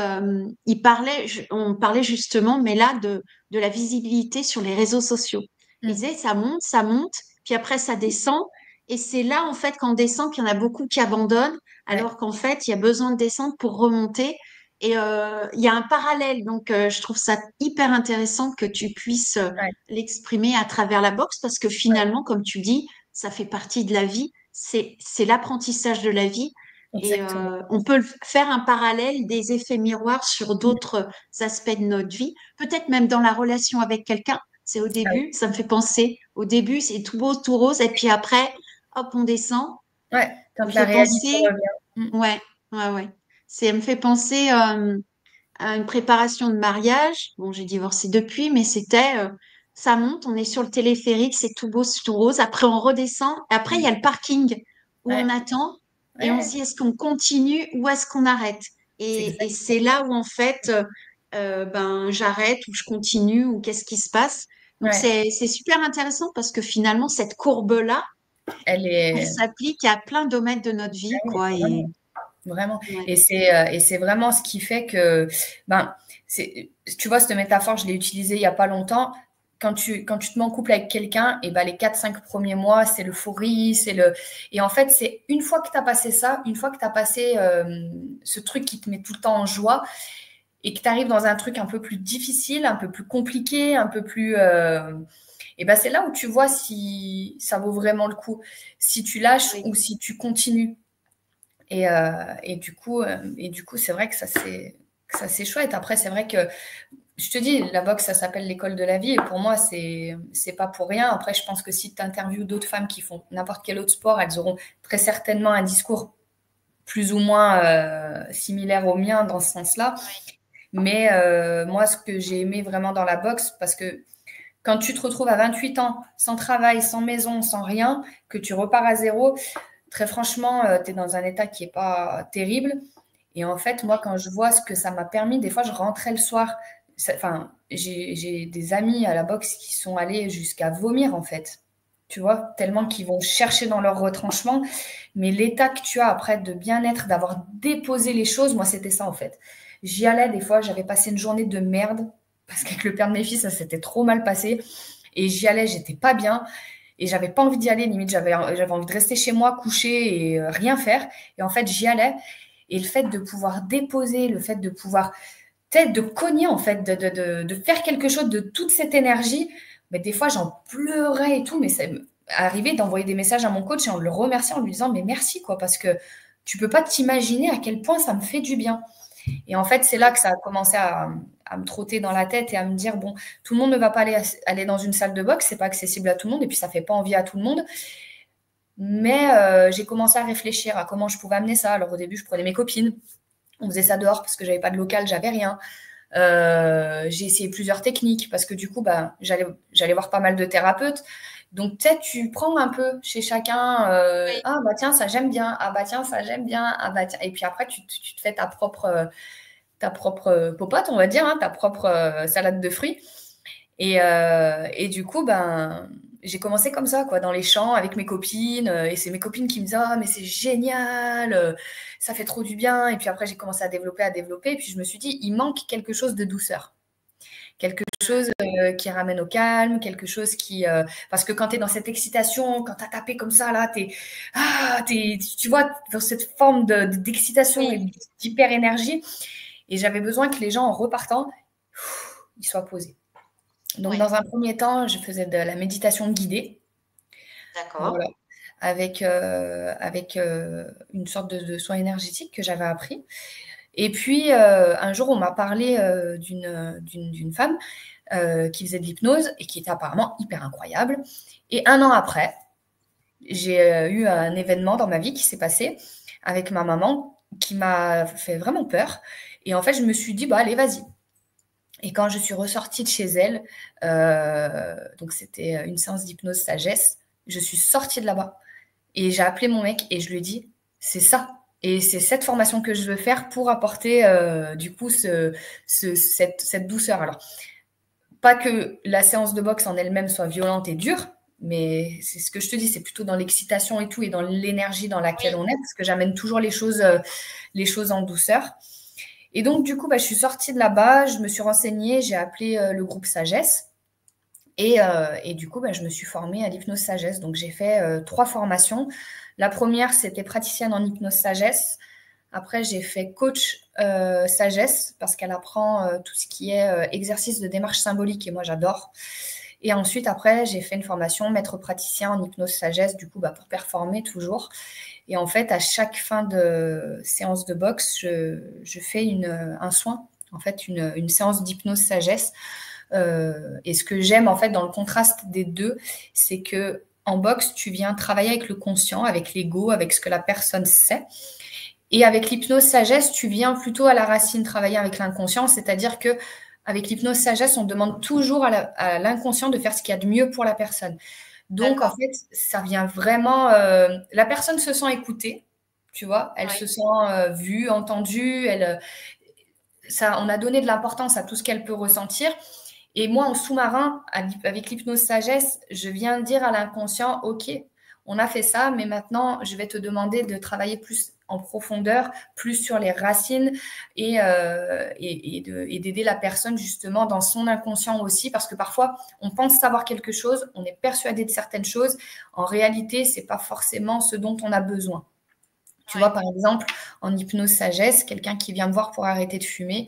on parlait justement, mais là, de la visibilité sur les réseaux sociaux. Il mm, disait, ça monte, puis après ça descend. Et c'est là, en fait, quand on descend, qu'il y en a beaucoup qui abandonnent, ouais, alors qu'en fait, il y a besoin de descendre pour remonter. Et il y a un parallèle, donc je trouve ça hyper intéressant que tu puisses ouais, l'exprimer à travers la boxe, parce que ouais, finalement, comme tu dis, ça fait partie de la vie, c'est l'apprentissage de la vie, et exactement. on peut faire un parallèle des effets miroirs sur Mm. d'autres aspects de notre vie, peut-être même dans la relation avec quelqu'un. C'est au Ah oui. début, ça me fait penser, au début c'est tout beau, tout rose, et puis après, hop, on descend. Ouais, Ça me quand la fait réalité penser, revient. Mm. ouais, ouais, ouais. Ça me fait penser à une préparation de mariage. Bon, j'ai divorcé depuis, mais ça monte, on est sur le téléphérique, c'est tout beau, c'est tout rose. Après, on redescend. Après, il y a le parking où on Ouais, attend et on se ouais, dit, est-ce qu'on continue ou est-ce qu'on arrête? c'est Et exact. c'est là où, en fait, ben, j'arrête ou je continue ou qu'est-ce qui se passe. Donc, Ouais, c'est super intéressant parce que finalement, cette courbe-là, elle elle est s'applique à plein de domaines de notre vie, ouais, quoi. Et vraiment, vraiment. ouais, Et c'est vraiment ce qui fait que, ben, tu vois, cette métaphore, je l'ai utilisée il y a pas longtemps. Quand tu te mets en couple avec quelqu'un, et ben les 4, 5 premiers mois, c'est l'euphorie, et en fait, c'est une fois que tu as passé ça, une fois que tu as passé ce truc qui te met tout le temps en joie, et que tu arrives dans un truc un peu plus difficile, un peu plus compliqué, un peu plus. Et ben c'est là où tu vois si ça vaut vraiment le coup, si tu lâches oui, ou si tu continues. Et du coup, c'est vrai que ça c'est chouette. Après, c'est vrai que je te dis, la boxe, ça s'appelle l'école de la vie. Et pour moi, c'est pas pour rien. Après, je pense que si tu interviews d'autres femmes qui font n'importe quel autre sport, elles auront très certainement un discours plus ou moins similaire au mien dans ce sens-là. Mais moi, ce que j'ai aimé vraiment dans la boxe, parce que quand tu te retrouves à 28 ans, sans travail, sans maison, sans rien, que tu repars à zéro, très franchement, tu es dans un état qui n'est pas terrible. Et en fait, moi, quand je vois ce que ça m'a permis, des fois, je rentrais le soir. Enfin, j'ai des amis à la boxe qui sont allés jusqu'à vomir, en fait. Tu vois, tellement qu'ils vont chercher dans leur retranchement. Mais l'état que tu as après de bien-être, d'avoir déposé les choses, moi, c'était ça, en fait. J'y allais, des fois, j'avais passé une journée de merde, parce qu'avec le père de mes filles, ça s'était trop mal passé. Et j'y allais, j'étais pas bien. Et j'avais pas envie d'y aller, limite, j'avais envie de rester chez moi, coucher et rien faire. Et en fait, j'y allais. Et le fait de pouvoir déposer, le fait de pouvoir, peut-être de cogner, en fait, de faire quelque chose de toute cette énergie, mais des fois, j'en pleurais et tout, mais ça m'est arrivé d'envoyer des messages à mon coach et en le remerciant, en lui disant, mais merci, quoi, parce que tu peux pas t'imaginer à quel point ça me fait du bien. Et en fait, c'est là oui, que ça a commencé à me trotter dans la tête et à me dire, bon, tout le monde ne va pas aller dans une salle de boxe, c'est pas accessible à tout le monde, et puis ça fait pas envie à tout le monde. Mais j'ai commencé à réfléchir à comment je pouvais amener ça. Alors au début, je prenais mes copines, on faisait ça dehors parce que j'avais pas de local, j'avais rien. J'ai essayé plusieurs techniques parce que du coup, bah, j'allais voir pas mal de thérapeutes. Donc peut-être tu prends un peu chez chacun, oui, ah bah tiens, ça j'aime bien, ah bah tiens, ça j'aime bien, ah bah tiens. Et puis après, tu te fais ta propre popote, on va dire, hein, ta propre salade de fruits. Et du coup, ben, j'ai commencé comme ça, quoi, dans les champs avec mes copines. Et c'est mes copines qui me disaient, ah, mais c'est génial, ça fait trop du bien. Et puis après, j'ai commencé à développer, à développer. Et puis je me suis dit, il manque quelque chose de douceur. Quelque chose qui ramène au calme, quelque chose qui. Parce que quand tu es dans cette excitation, quand tu as tapé comme ça, là, tu vois, dans cette forme d'excitation et oui, d'hyper-énergie. Et j'avais besoin que les gens, en repartant, ils soient posés. Donc, oui, dans un premier temps, je faisais de la méditation guidée, d'accord. voilà, avec une sorte de soin énergétique que j'avais appris. Et puis, un jour, on m'a parlé d'une femme qui faisait de l'hypnose et qui était apparemment hyper incroyable. Et un an après, j'ai eu un événement dans ma vie qui s'est passé avec ma maman qui m'a fait vraiment peur. Et en fait, je me suis dit, bah allez, vas-y. Et quand je suis ressortie de chez elle, donc c'était une séance d'hypnose sagesse, je suis sortie de là-bas et j'ai appelé mon mec et je lui ai dit, c'est ça. Et c'est cette formation que je veux faire pour apporter du coup cette douceur. Alors, pas que la séance de boxe en elle-même soit violente et dure, mais c'est ce que je te dis, c'est plutôt dans l'excitation et tout et dans l'énergie dans laquelle Oui, on est, parce que j'amène toujours les choses en douceur. Et donc, du coup, bah, je suis sortie de là-bas, je me suis renseignée, j'ai appelé le groupe Sagesse. Et du coup, bah, je me suis formée à l'hypnose sagesse. Donc, j'ai fait 3 formations. La première, c'était praticienne en hypnose sagesse. Après, j'ai fait coach sagesse parce qu'elle apprend tout ce qui est exercice de démarche symbolique et moi, j'adore. Et ensuite, après, j'ai fait une formation maître praticien en hypnose sagesse, du coup, bah, pour performer toujours. Et en fait, à chaque fin de séance de boxe, je fais un soin, en fait, une séance d'hypnose sagesse. Et ce que j'aime, en fait, dans le contraste des deux, c'est que en boxe, tu viens travailler avec le conscient, avec l'ego, avec ce que la personne sait. Et avec l'hypnose sagesse, tu viens plutôt à la racine travailler avec l'inconscient, c'est-à-dire que Avec l'hypnose sagesse, on demande toujours à l'inconscient de faire ce qu'il y a de mieux pour la personne. Donc, en D'accord. fait, ça vient vraiment… la personne se sent écoutée, tu vois, elle se Oui. sent vue, entendue, on a donné de l'importance à tout ce qu'elle peut ressentir. Et moi, en sous-marin, avec l'hypnose sagesse, je viens dire à l'inconscient, OK, on a fait ça, mais maintenant, je vais te demander de travailler plus en profondeur, plus sur les racines et d'aider la personne justement dans son inconscient aussi, parce que parfois, on pense savoir quelque chose, on est persuadé de certaines choses. En réalité, ce n'est pas forcément ce dont on a besoin. Tu vois, Ouais. par exemple, en hypnose sagesse, quelqu'un qui vient me voir pour arrêter de fumer,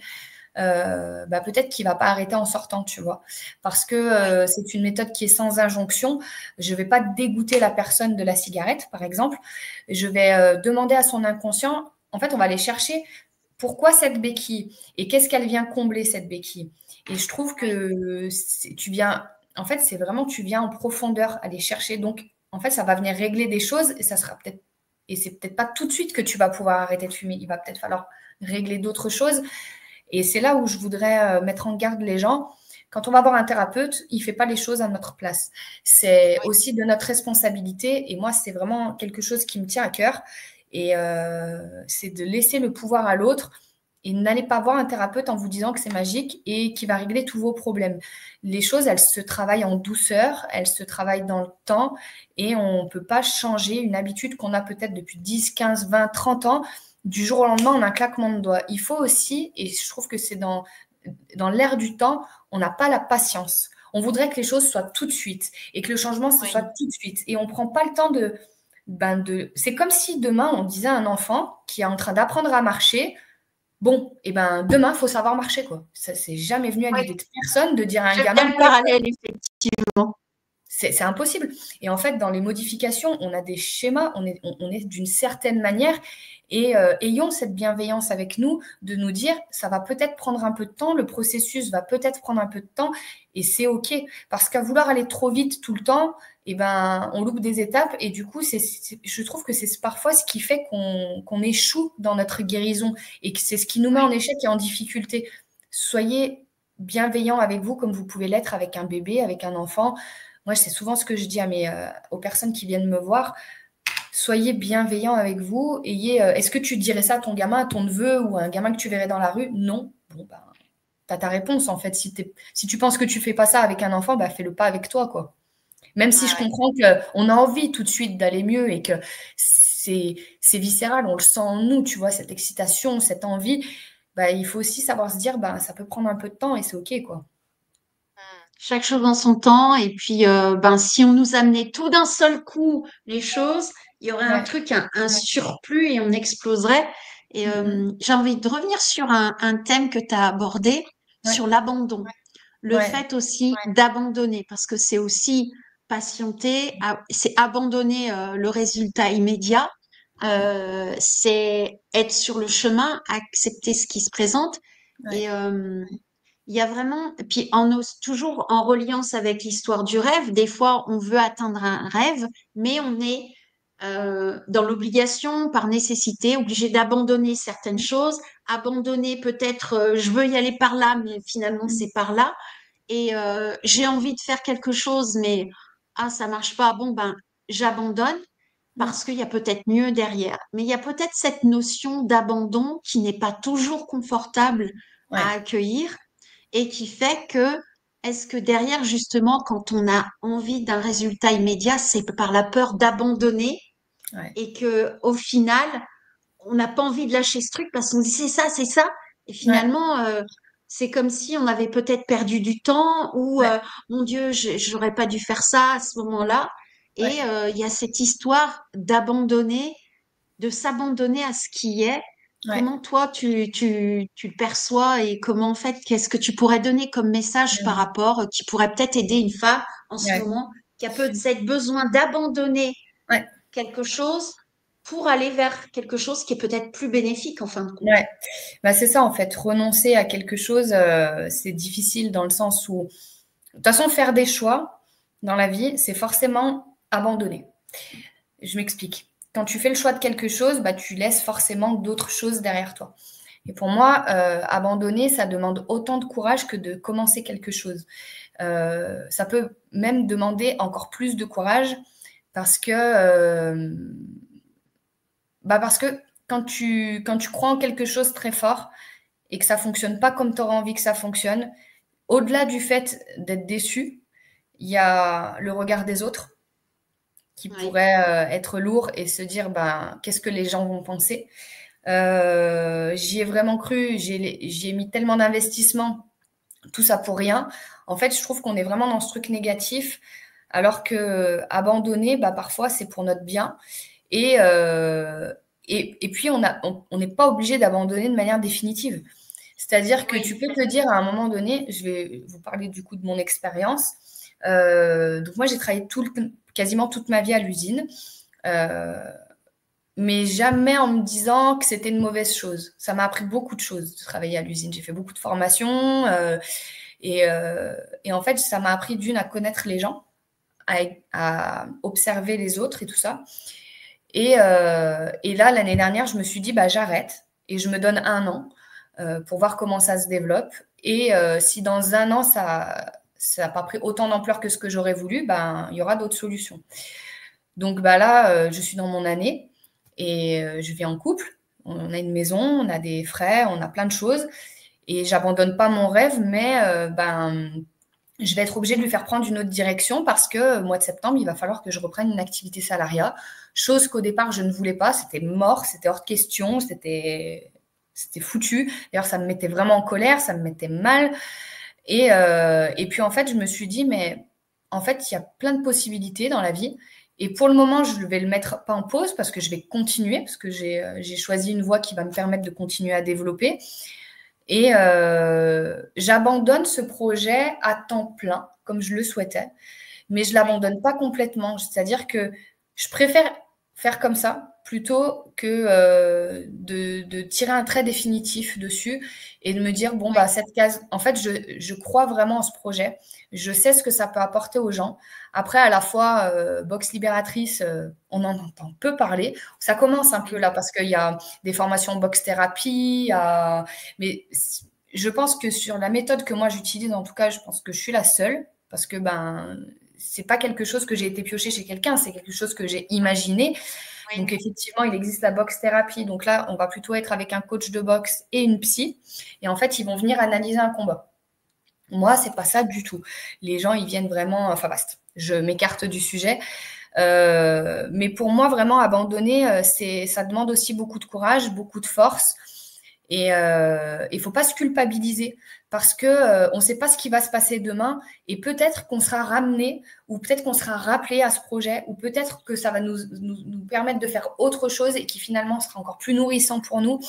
peut-être qu'il va pas arrêter en sortant, tu vois. Parce que Oui. c'est une méthode qui est sans injonction. Je vais pas dégoûter la personne de la cigarette, par exemple. Je vais demander à son inconscient, en fait, on va aller chercher pourquoi cette béquille et qu'est-ce qu'elle vient combler, cette béquille. Et je trouve Oui. que tu viens, en fait, c'est vraiment, tu viens en profondeur aller chercher. Donc, en fait, ça va venir régler des choses et ça sera peut-être, et c'est peut-être pas tout de suite que tu vas pouvoir arrêter de fumer. Il va peut-être falloir régler d'autres choses. Et c'est là où je voudrais mettre en garde les gens. Quand on va voir un thérapeute, il ne fait pas les choses à notre place. C'est Oui. aussi de notre responsabilité. Et moi, c'est vraiment quelque chose qui me tient à cœur. Et c'est de laisser le pouvoir à l'autre. Et n'allez pas voir un thérapeute en vous disant que c'est magique et qu'il va régler tous vos problèmes. Les choses, elles se travaillent en douceur, elles se travaillent dans le temps et on ne peut pas changer une habitude qu'on a peut-être depuis 10, 15, 20, 30 ans du jour au lendemain en un claquement de doigts. Il faut aussi, et je trouve que c'est dans l'air du temps, on n'a pas la patience. On voudrait que les choses soient tout de suite et que le changement, ce soit Oui. tout de suite. Et on ne prend pas le temps C'est comme si demain, on disait à un enfant qui est en train d'apprendre à marcher, bon, et ben demain, il faut savoir marcher, quoi. Ça, c'est jamais venu à Oui. l'idée de personne de dire à un J'aime bien gamin, le parallèle, effectivement. c'est impossible. Et en fait, dans les modifications, on a des schémas, on est d'une certaine manière, et ayons cette bienveillance avec nous de nous dire, ça va peut-être prendre un peu de temps, le processus va peut-être prendre un peu de temps, et c'est OK. Parce qu'à vouloir aller trop vite tout le temps, eh ben, on loupe des étapes, et du coup, je trouve que c'est parfois ce qui fait qu'on échoue dans notre guérison, et que c'est ce qui nous met en Oui. échec et en difficulté. Soyez bienveillant avec vous comme vous pouvez l'être avec un bébé, avec un enfant. Moi, c'est souvent ce que je dis aux personnes qui viennent me voir. Soyez bienveillants avec vous. Est-ce que tu dirais ça à ton gamin, à ton neveu ou à un gamin que tu verrais dans la rue? Non. Bon, ben, tu as ta réponse en fait. Si tu penses que tu fais pas ça avec un enfant, bah, fais-le pas avec toi, quoi. Même si je Ouais, ouais. comprends qu'on a envie tout de suite d'aller mieux et que c'est viscéral, on le sent en nous, tu vois, cette excitation, cette envie, bah, il faut aussi savoir se dire, bah, ça peut prendre un peu de temps et c'est OK, quoi. Chaque chose en son temps. Et puis, si on nous amenait tout d'un seul coup les choses, il y aurait un Ouais. truc, un surplus et on exploserait. Et Mhm. j'ai envie de revenir sur un thème que tu as abordé, Ouais. sur l'abandon. Le Ouais. fait aussi d'abandonner, parce que c'est aussi patienter, c'est abandonner le résultat immédiat, c'est être sur le chemin, accepter ce qui se présente. Ouais. Et il y a vraiment, et puis toujours en reliance avec l'histoire du rêve, des fois on veut atteindre un rêve, mais on est dans l'obligation, par nécessité, obligé d'abandonner certaines choses, abandonner peut-être, je veux y aller par là, mais finalement c'est par là. Et j'ai envie de faire quelque chose, mais ça marche pas. Bon, ben, j'abandonne Mm. parce qu'il y a peut-être mieux derrière. Mais il y a peut-être cette notion d'abandon qui n'est pas toujours confortable à Ouais. accueillir et qui fait que, est-ce que derrière, justement, quand on a envie d'un résultat immédiat, c'est par la peur d'abandonner Ouais. et que, au final, on n'a pas envie de lâcher ce truc parce qu'on dit c'est ça. Et Ouais. finalement, c'est comme si on avait peut-être perdu du temps ou Ouais. mon Dieu, j'aurais pas dû faire ça à ce moment-là. Et Ouais. il y a cette histoire d'abandonner, de s'abandonner à ce qui est. Ouais. Comment toi tu le perçois et comment en fait, qu'est-ce que tu pourrais donner comme message par Mm. rapport qui pourrait peut-être aider une femme en ce Ouais. moment qui a peut-être besoin d'abandonner Ouais. quelque chose pour aller vers quelque chose qui est peut-être plus bénéfique en fin de compte. Ouais. Bah, c'est ça en fait, renoncer à quelque chose, c'est difficile dans le sens où, de toute façon, faire des choix dans la vie, c'est forcément abandonner. Je m'explique. Quand tu fais le choix de quelque chose, bah, tu laisses forcément d'autres choses derrière toi. Et pour moi, abandonner, ça demande autant de courage que de commencer quelque chose. Ça peut même demander encore plus de courage parce que, parce que quand tu crois en quelque chose très fort et que ça fonctionne pas comme tu auras envie que ça fonctionne, au-delà du fait d'être déçu, il y a le regard des autres qui Ouais. pourrait être lourd et se dire qu'est-ce que les gens vont penser. J'y ai vraiment cru, j'y ai mis tellement d'investissement, tout ça pour rien. En fait, je trouve qu'on est vraiment dans ce truc négatif, alors que abandonner, parfois, c'est pour notre bien. Et, euh, et puis, on n'est pas obligé d'abandonner de manière définitive. C'est-à-dire que tu Oui. peux te dire à un moment donné, je vais vous parler du coup de mon expérience. Donc moi, j'ai travaillé quasiment toute ma vie à l'usine. Euh, mais jamais en me disant que c'était une mauvaise chose. Ça m'a appris beaucoup de choses de travailler à l'usine. J'ai fait beaucoup de formations et en fait, ça m'a appris d'une à connaître les gens, à observer les autres et tout ça. Et là, l'année dernière, je me suis dit, j'arrête et je me donne 1 an pour voir comment ça se développe. Et si dans 1 an, ça n'a pas pris autant d'ampleur que ce que j'aurais voulu, il y aura d'autres solutions. Donc là, je suis dans mon année et je vis en couple. On a une maison, on a des frais, on a plein de choses. Et j'abandonne pas mon rêve, mais je vais être obligée de lui faire prendre une autre direction parce que mois de septembre, il va falloir que je reprenne une activité salariat. Chose qu'au départ, je ne voulais pas. C'était mort, c'était hors de question, c'était foutu. D'ailleurs, ça me mettait vraiment en colère, ça me mettait mal. Et puis, en fait, je me suis dit, mais en fait, il y a plein de possibilités dans la vie. Et pour le moment, je vais le mettre pas en pause parce que je vais continuer, parce que j'ai choisi une voie qui va me permettre de continuer à développer. Et j'abandonne ce projet à temps plein, comme je le souhaitais, mais je l'abandonne pas complètement. C'est-à-dire que je préfère faire comme ça plutôt que de tirer un trait définitif dessus et de me dire, bon, Ouais. cette case, en fait, je crois vraiment en ce projet. Je sais ce que ça peut apporter aux gens. Après, à la fois, Box Libératrice, on en entend peu parler. Ça commence un peu là parce qu'il y a des formations box thérapie, mais je pense que sur la méthode que moi j'utilise, en tout cas, je pense que je suis la seule parce que c'est pas quelque chose que j'ai été piocher chez quelqu'un, c'est quelque chose que j'ai imaginé. Donc Oui. effectivement, il existe la box thérapie. Donc là, on va plutôt être avec un coach de boxe et une psy. Et en fait, ils vont venir analyser un combat. Moi, c'est pas ça du tout. Les gens, ils viennent vraiment. Enfin, vaste. Je m'écarte du sujet. Mais pour moi, vraiment, abandonner, ça demande aussi beaucoup de courage, beaucoup de force. Et il faut pas se culpabiliser parce que on ne sait pas ce qui va se passer demain et peut-être qu'on sera ramené ou peut-être qu'on sera rappelé à ce projet ou peut-être que ça va nous permettre de faire autre chose et qui finalement sera encore plus nourrissant pour nous.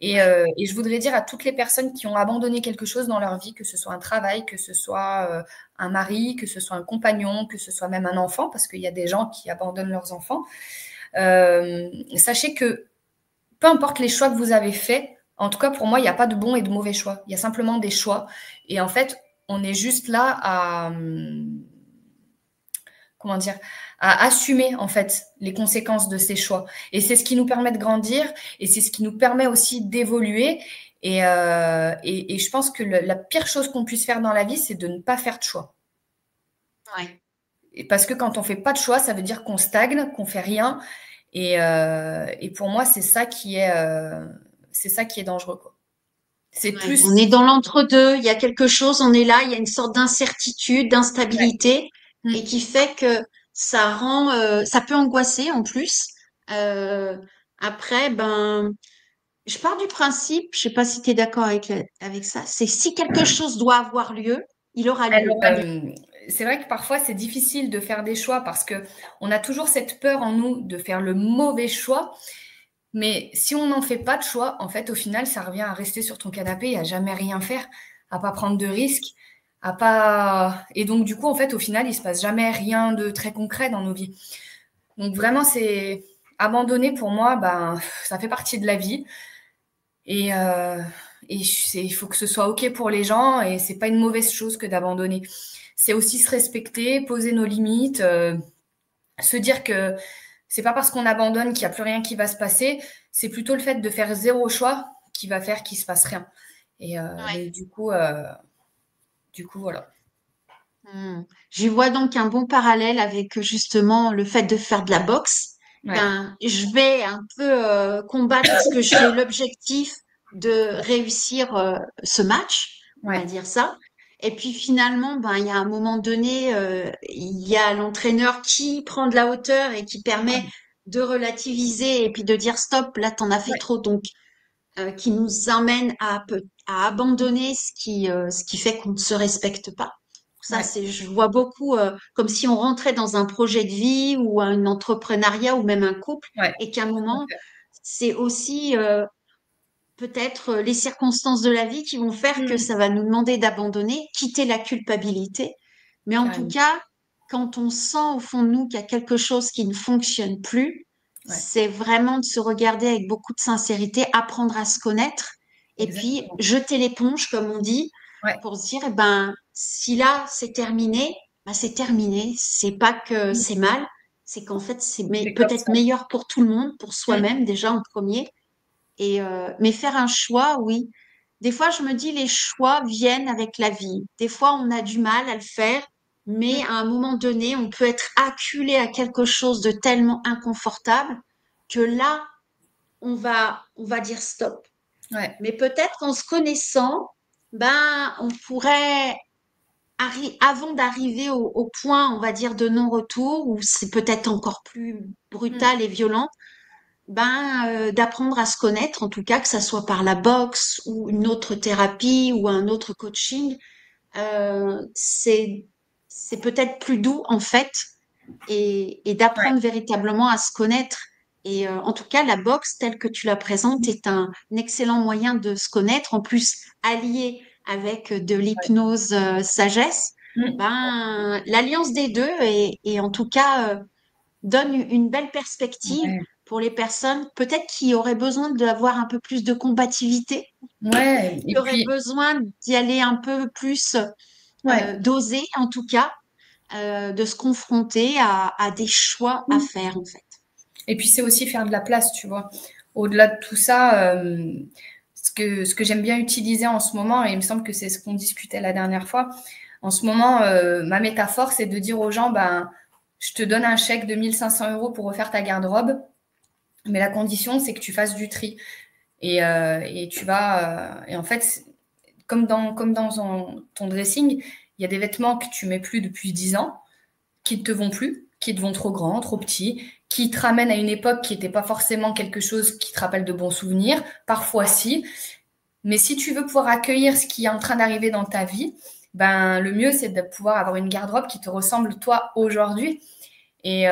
Ouais. Et je voudrais dire à toutes les personnes qui ont abandonné quelque chose dans leur vie, que ce soit un travail, que ce soit un mari, que ce soit un compagnon, que ce soit même un enfant, parce qu'il y a des gens qui abandonnent leurs enfants, sachez que peu importe les choix que vous avez faits, en tout cas pour moi, il n'y a pas de bon et de mauvais choix. Il y a simplement des choix. Et en fait, on est juste là à, comment dire, à assumer en fait les conséquences de ces choix. Et c'est ce qui nous permet de grandir et c'est ce qui nous permet aussi d'évoluer. Et je pense que la pire chose qu'on puisse faire dans la vie, c'est de ne pas faire de choix. Ouais. Et parce que quand on fait pas de choix, ça veut dire qu'on stagne, qu'on fait rien. Et pour moi, c'est ça qui est dangereux, quoi. C'est Ouais. On plus. est dans l'entre-deux. Il y a quelque chose, on est là, il y a une sorte d'incertitude, Ouais. d'instabilité, et Mm. qui fait que ça rend, ça peut angoisser en plus. Euh, Après, je pars du principe, je sais pas si tu es d'accord avec ça, c'est si quelque chose doit avoir lieu, il aura lieu. Alors, c'est vrai que parfois c'est difficile de faire des choix parce que on a toujours cette peur en nous de faire le mauvais choix. Mais si on n'en fait pas de choix, en fait, au final, ça revient à rester sur ton canapé et à jamais rien faire, à pas prendre de risques, à pas. Et donc, du coup, en fait, au final, il se passe jamais rien de très concret dans nos vies. Donc, vraiment, c'est abandonner pour moi, ça fait partie de la vie. Et, euh, il faut que ce soit OK pour les gens et c'est pas une mauvaise chose que d'abandonner. C'est aussi se respecter, poser nos limites, se dire que c'est pas parce qu'on abandonne qu'il n'y a plus rien qui va se passer. C'est plutôt le fait de faire zéro choix qui va faire qu'il ne se passe rien. Et, Ouais. mais du coup, voilà. J'y vois donc un bon parallèle avec justement le fait de faire de la boxe. Ouais, Ben, je vais un peu combattre parce que j'ai l'objectif de réussir ce match, on va ouais, dire ça. Et puis finalement, ben, il y a un moment donné, il y a l'entraîneur qui prend de la hauteur et qui permet de relativiser et puis de dire stop, là t'en as fait ouais, trop. Donc qui nous emmène à abandonner ce qui fait qu'on ne se respecte pas. Ça, ouais, c'est, je vois beaucoup comme si on rentrait dans un projet de vie ou un entrepreneuriat ou même un couple ouais, et qu'à un tout à moment, fait. c'est aussi peut-être les circonstances de la vie qui vont faire que ça va nous demander d'abandonner, quitter la culpabilité. Mais en tout Carrément. cas, quand on sent au fond de nous qu'il y a quelque chose qui ne fonctionne plus, Ouais, c'est vraiment de se regarder avec beaucoup de sincérité, apprendre à se connaître et puis exactement. jeter l'éponge, comme on dit, Ouais, pour se dire, eh ben, si là c'est terminé, ben, c'est terminé. C'est pas que c'est mal, c'est qu'en fait c'est c'est comme peut-être ça. meilleur pour tout le monde, pour Mm. soi-même déjà en premier. Et mais faire un choix, oui. Des fois, je me dis, les choix viennent avec la vie. Des fois, on a du mal à le faire, mais Mm. à un moment donné, on peut être acculé à quelque chose de tellement inconfortable que là, on va dire stop. Ouais, Mais peut-être qu'en se connaissant, ben, on pourrait, avant d'arriver au point, on va dire, de non-retour, où c'est peut-être encore plus mm. brutal et violent, ben, d'apprendre à se connaître, en tout cas, que ça soit par la boxe ou une autre thérapie ou un autre coaching, euh, c'est c'est peut-être plus doux en fait, et Ouais, d'apprendre véritablement à se connaître. Et en tout cas, la boxe telle que tu la présentes est un excellent moyen de se connaître. En plus, allié avec de ouais. l'hypnose sagesse, Mm. ben l'alliance des deux et en tout cas donne une belle perspective Ouais. pour les personnes peut-être qui auraient besoin d'avoir un peu plus de combativité, Ouais, qui et auraient puis, besoin d'y aller un peu plus, ouais. d'oser en tout cas, de se confronter à des choix à faire en fait. Et puis, c'est aussi faire de la place, tu vois. Au-delà de tout ça, ce que j'aime bien utiliser en ce moment, et il me semble que c'est ce qu'on discutait la dernière fois, en ce moment, ma métaphore, c'est de dire aux gens, ben, je te donne un chèque de 1 500 € pour refaire ta garde-robe, mais la condition, c'est que tu fasses du tri. Et tu vas, et en fait, comme dans ton dressing, il y a des vêtements que tu mets plus depuis 10 ans, qui ne te vont plus, qui te vont trop grands, trop petits, qui te ramènent à une époque qui n'était pas forcément quelque chose qui te rappelle de bons souvenirs, parfois si. Mais si tu veux pouvoir accueillir ce qui est en train d'arriver dans ta vie, ben le mieux c'est de pouvoir avoir une garde-robe qui te ressemble toi aujourd'hui. Et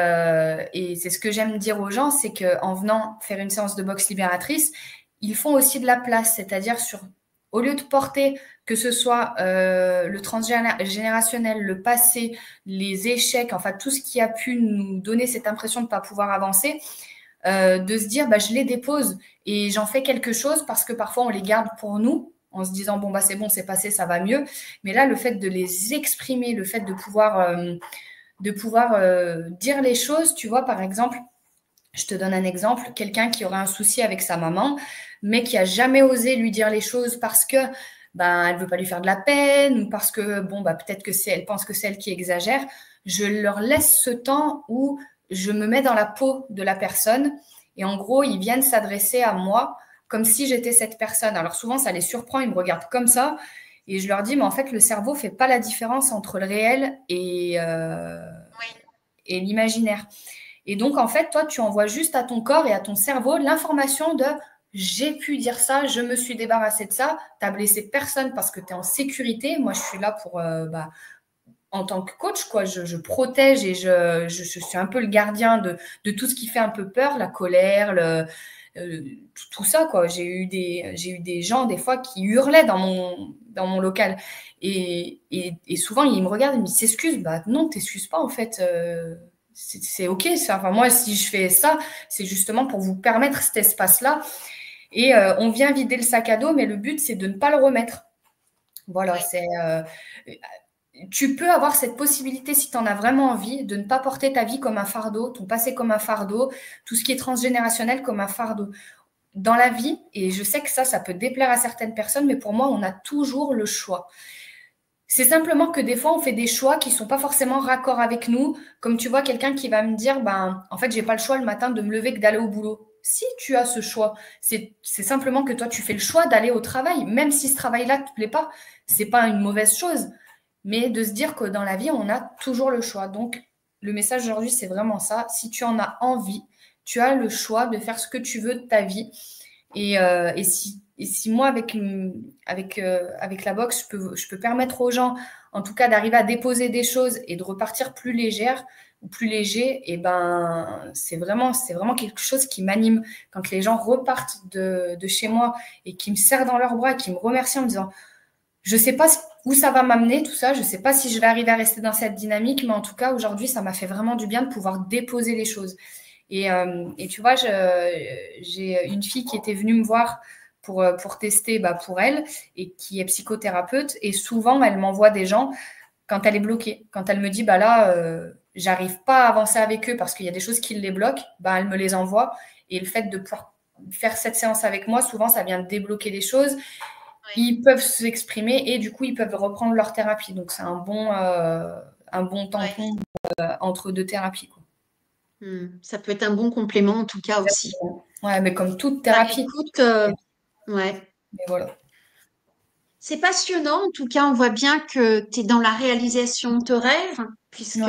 c'est ce que j'aime dire aux gens, c'est qu'en venant faire une séance de boxe libératrice, ils font aussi de la place, c'est-à-dire au lieu de porter que ce soit le transgénérationnel, le passé, les échecs, enfin tout ce qui a pu nous donner cette impression de ne pas pouvoir avancer, de se dire bah, je les dépose et j'en fais quelque chose parce que parfois on les garde pour nous en se disant bon bah c'est bon, c'est passé, ça va mieux. Mais là, le fait de les exprimer, le fait de pouvoir dire les choses, tu vois, par exemple, je te donne un exemple, quelqu'un qui aurait un souci avec sa maman, mais qui a jamais osé lui dire les choses parce que ben elle veut pas lui faire de la peine ou parce que bon bah peut-être que c'est elle pense que c'est elle qui exagère. Je leur laisse ce temps où je me mets dans la peau de la personne et en gros ils viennent s'adresser à moi comme si j'étais cette personne. Alors souvent ça les surprend, ils me regardent comme ça et je leur dis mais en fait le cerveau fait pas la différence entre le réel Oui, et l'imaginaire. Et donc, en fait, toi, tu envoies juste à ton corps et à ton cerveau l'information de j'ai pu dire ça, je me suis débarrassé de ça, tu n'as blessé personne parce que tu es en sécurité. Moi, je suis là pour, bah, en tant que coach, quoi, je protège et je suis un peu le gardien de tout ce qui fait un peu peur, la colère, tout ça, quoi. J'ai eu des gens, des fois, qui hurlaient dans mon local. Et souvent, ils me regardent et ils s'excusent. Bah non, t'excuses pas, en fait. C'est OK. Ça. Enfin, moi, si je fais ça, c'est justement pour vous permettre cet espace-là. Et on vient vider le sac à dos, mais le but, c'est de ne pas le remettre. Voilà, oui, c'est tu peux avoir cette possibilité, si tu en as vraiment envie, de ne pas porter ta vie comme un fardeau, ton passé comme un fardeau, tout ce qui est transgénérationnel comme un fardeau. dans la vie, et je sais que ça peut déplaire à certaines personnes, mais pour moi, on a toujours le choix. C'est simplement que des fois, on fait des choix qui sont pas forcément raccord avec nous. Comme tu vois, quelqu'un qui va me dire, ben, en fait, j'ai pas le choix le matin de me lever que d'aller au boulot. Si tu as ce choix, c'est simplement que toi, tu fais le choix d'aller au travail, même si ce travail-là te plaît pas. C'est pas une mauvaise chose, mais de se dire que dans la vie, on a toujours le choix. Donc, le message aujourd'hui, c'est vraiment ça. Si tu en as envie, tu as le choix de faire ce que tu veux de ta vie. Et si moi, avec la boxe, je peux permettre aux gens, en tout cas, d'arriver à déposer des choses et de repartir plus légère ou plus léger, et ben, c'est vraiment quelque chose qui m'anime. Quand les gens repartent de chez moi et qui me serrent dans leurs bras, qui me remercient en me disant, je ne sais pas où ça va m'amener, tout ça, je ne sais pas si je vais arriver à rester dans cette dynamique, mais en tout cas, aujourd'hui, ça m'a fait vraiment du bien de pouvoir déposer les choses. Et tu vois, j'ai une fille qui était venue me voir pour tester pour elle et qui est psychothérapeute. Et souvent, elle m'envoie des gens quand elle est bloquée. Quand elle me dit, là, j'arrive pas à avancer avec eux parce qu'il y a des choses qui les bloquent, elle me les envoie. Et le fait de pouvoir faire cette séance avec moi, souvent, ça vient débloquer des choses. Ouais. Ils peuvent s'exprimer et du coup, ils peuvent reprendre leur thérapie. Donc, c'est un bon tampon entre deux thérapies, quoi. Ça peut être un bon complément en tout cas aussi. Ouais, mais comme toute thérapie. Écoute, ouais. Mais voilà. C'est passionnant. En tout cas, on voit bien que tu es dans la réalisation de tes rêves, puisque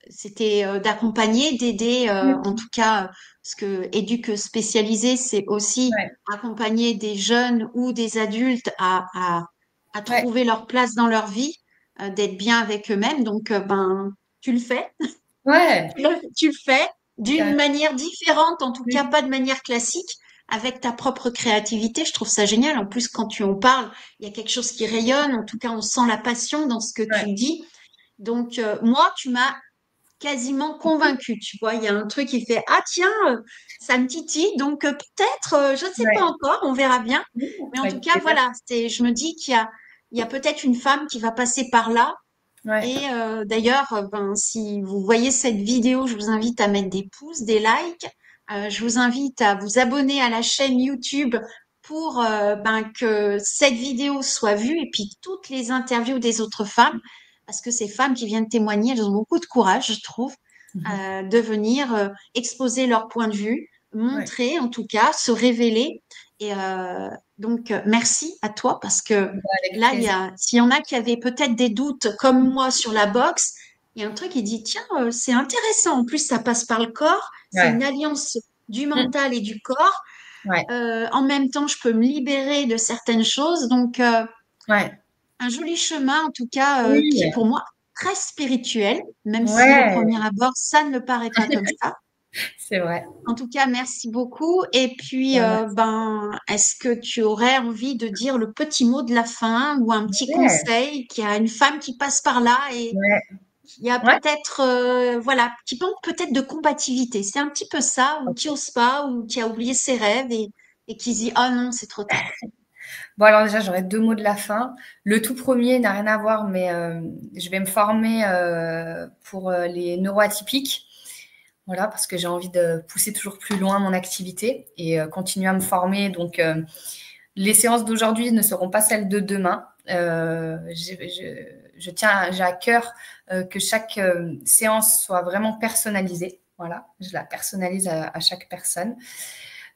c'était d'accompagner, d'aider, en tout cas, parce que éduque spécialisé, c'est aussi accompagner des jeunes ou des adultes à trouver leur place dans leur vie, d'être bien avec eux-mêmes. Donc, tu le fais. Ouais. Tu le fais d'une manière différente, en tout cas pas de manière classique, avec ta propre créativité. Je trouve ça génial. En plus, quand tu en parles, il y a quelque chose qui rayonne. En tout cas, on sent la passion dans ce que tu dis. Donc, moi, tu m'as quasiment convaincue. Tu vois, il y a un truc qui fait, ah tiens, ça me titille. Donc, peut-être, je ne sais pas encore, on verra bien. Mais en tout cas, voilà, je me dis il y a peut-être une femme qui va passer par là. Et d'ailleurs, si vous voyez cette vidéo, je vous invite à mettre des pouces, des likes. Je vous invite à vous abonner à la chaîne YouTube pour que cette vidéo soit vue et puis toutes les interviews des autres femmes, parce que ces femmes qui viennent témoigner, elles ont beaucoup de courage, je trouve, de venir exposer leur point de vue, montrer en tout cas, se révéler. Et donc, merci à toi parce que là, s'il y en a qui avaient peut-être des doutes comme moi sur la boxe, il y a un truc qui dit, tiens, c'est intéressant. En plus, ça passe par le corps. C'est une alliance du mental et du corps. En même temps, je peux me libérer de certaines choses. Donc, un joli chemin, en tout cas, qui est pour moi très spirituel, même si au premier abord, ça ne le paraît pas comme ça. C'est vrai. En tout cas, merci beaucoup. Et puis, est-ce que tu aurais envie de dire le petit mot de la fin ou un petit conseil qu'il y a une femme qui passe par là et qui a peut-être, qui manque peut-être de combativité. C'est un petit peu ça, ou qui n'ose pas, ou qui a oublié ses rêves et qui se dit, oh non, c'est trop tard. Bon, alors déjà, j'aurais 2 mots de la fin. Le tout premier n'a rien à voir, mais je vais me former pour les neuroatypiques. Voilà, parce que j'ai envie de pousser toujours plus loin mon activité et continuer à me former. Donc, les séances d'aujourd'hui ne seront pas celles de demain. J'ai à cœur que chaque séance soit vraiment personnalisée. Voilà, je la personnalise à chaque personne.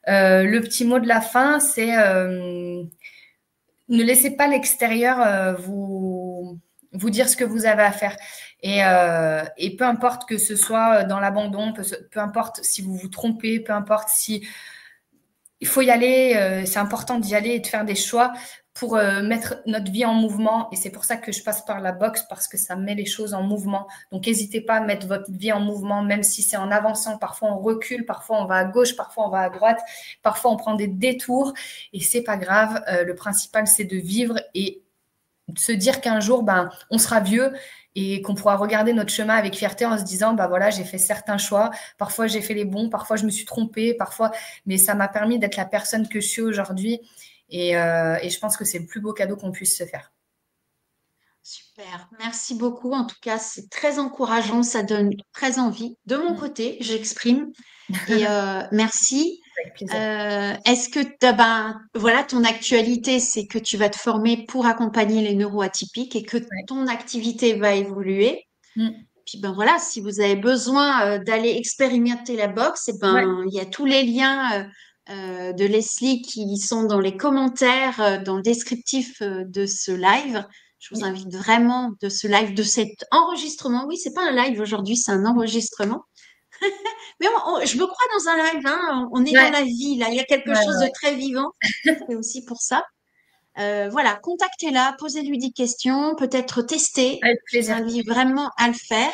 Le petit mot de la fin, c'est ne laissez pas l'extérieur vous dire ce que vous avez à faire. Et peu importe que ce soit dans l'abandon, peu importe si vous vous trompez, peu importe si il faut y aller, c'est important d'y aller et de faire des choix pour mettre notre vie en mouvement. Et c'est pour ça que je passe par la boxe, parce que ça met les choses en mouvement. Donc, n'hésitez pas à mettre votre vie en mouvement, même si c'est en avançant. Parfois, on recule, parfois, on va à gauche, parfois, on va à droite, parfois, on prend des détours. Et c'est pas grave. Le principal, c'est de vivre et de se dire qu'un jour, on sera vieux et qu'on pourra regarder notre chemin avec fierté en se disant, voilà, j'ai fait certains choix. Parfois, j'ai fait les bons, parfois, je me suis trompée, mais ça m'a permis d'être la personne que je suis aujourd'hui. Et je pense que c'est le plus beau cadeau qu'on puisse se faire. Super, merci beaucoup. En tout cas, c'est très encourageant, ça donne très envie. De mon côté, j'exprime. Et merci. avec plaisir. Est-ce que voilà, ton actualité, c'est que tu vas te former pour accompagner les neuroatypiques et que Ouais. ton activité va évoluer. Mm. Puis ben voilà, si vous avez besoin d'aller expérimenter la boxe, et Ouais. ben il y a tous les liens de Leslie qui sont dans les commentaires, dans le descriptif de ce live. Je vous Oui. invite vraiment de ce live, de cet enregistrement. Oui, c'est pas un live aujourd'hui, c'est un enregistrement. Mais je me crois dans un live, hein. On est dans Ouais. la vie, là. Il y a quelque Ouais, chose de ouais. très vivant. C'est aussi pour ça. Voilà, contactez-la, posez-lui des questions, peut-être tester. Avec Je vous plaisir. invite vraiment à le faire.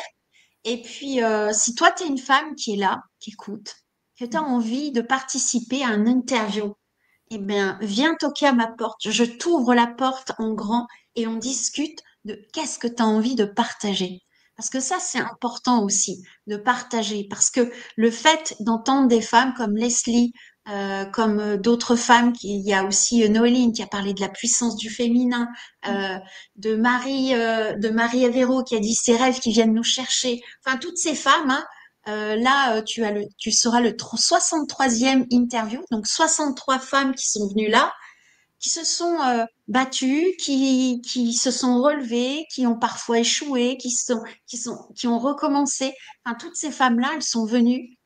Et puis, si toi, tu es une femme qui est là, qui écoute, que tu as envie de participer à une interview, eh bien, viens toquer à ma porte. Je t'ouvre la porte en grand et on discute de qu'est-ce que tu as envie de partager. Parce que ça, c'est important aussi de partager. Parce que le fait d'entendre des femmes comme Leslie, comme d'autres femmes, il y a aussi Noéline qui a parlé de la puissance du féminin, euh, de Marie Evero qui a dit ses rêves qui viennent nous chercher. Enfin, toutes ces femmes, hein, là, tu seras le 63e interview, donc 63 femmes qui sont venues là, qui se sont battues, qui se sont relevées, qui ont parfois échoué, qui ont recommencé. Enfin, toutes ces femmes-là, elles sont venues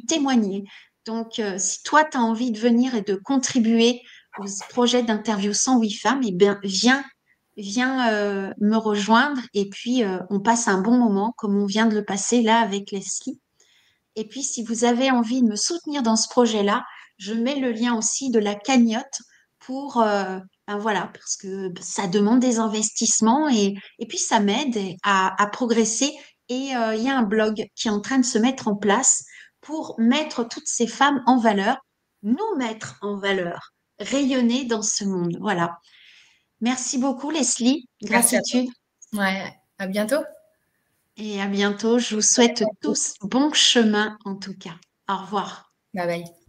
témoigner. Donc, si toi, tu as envie de venir et de contribuer au projet d'interview 108 femmes, eh bien, viens me rejoindre et puis on passe un bon moment comme on vient de le passer là avec Leslie. Et puis, si vous avez envie de me soutenir dans ce projet-là, je mets le lien aussi de la cagnotte pour, ben voilà, parce que ça demande des investissements et puis ça m'aide à progresser. Et il y a un blog qui est en train de se mettre en place pour mettre toutes ces femmes en valeur, nous mettre en valeur, rayonner dans ce monde. Voilà. Merci beaucoup, Leslie. Merci à toi. Gratitude Ouais. À bientôt. et à bientôt. Je vous souhaite tous bon chemin en tout cas. Au revoir. Bye bye.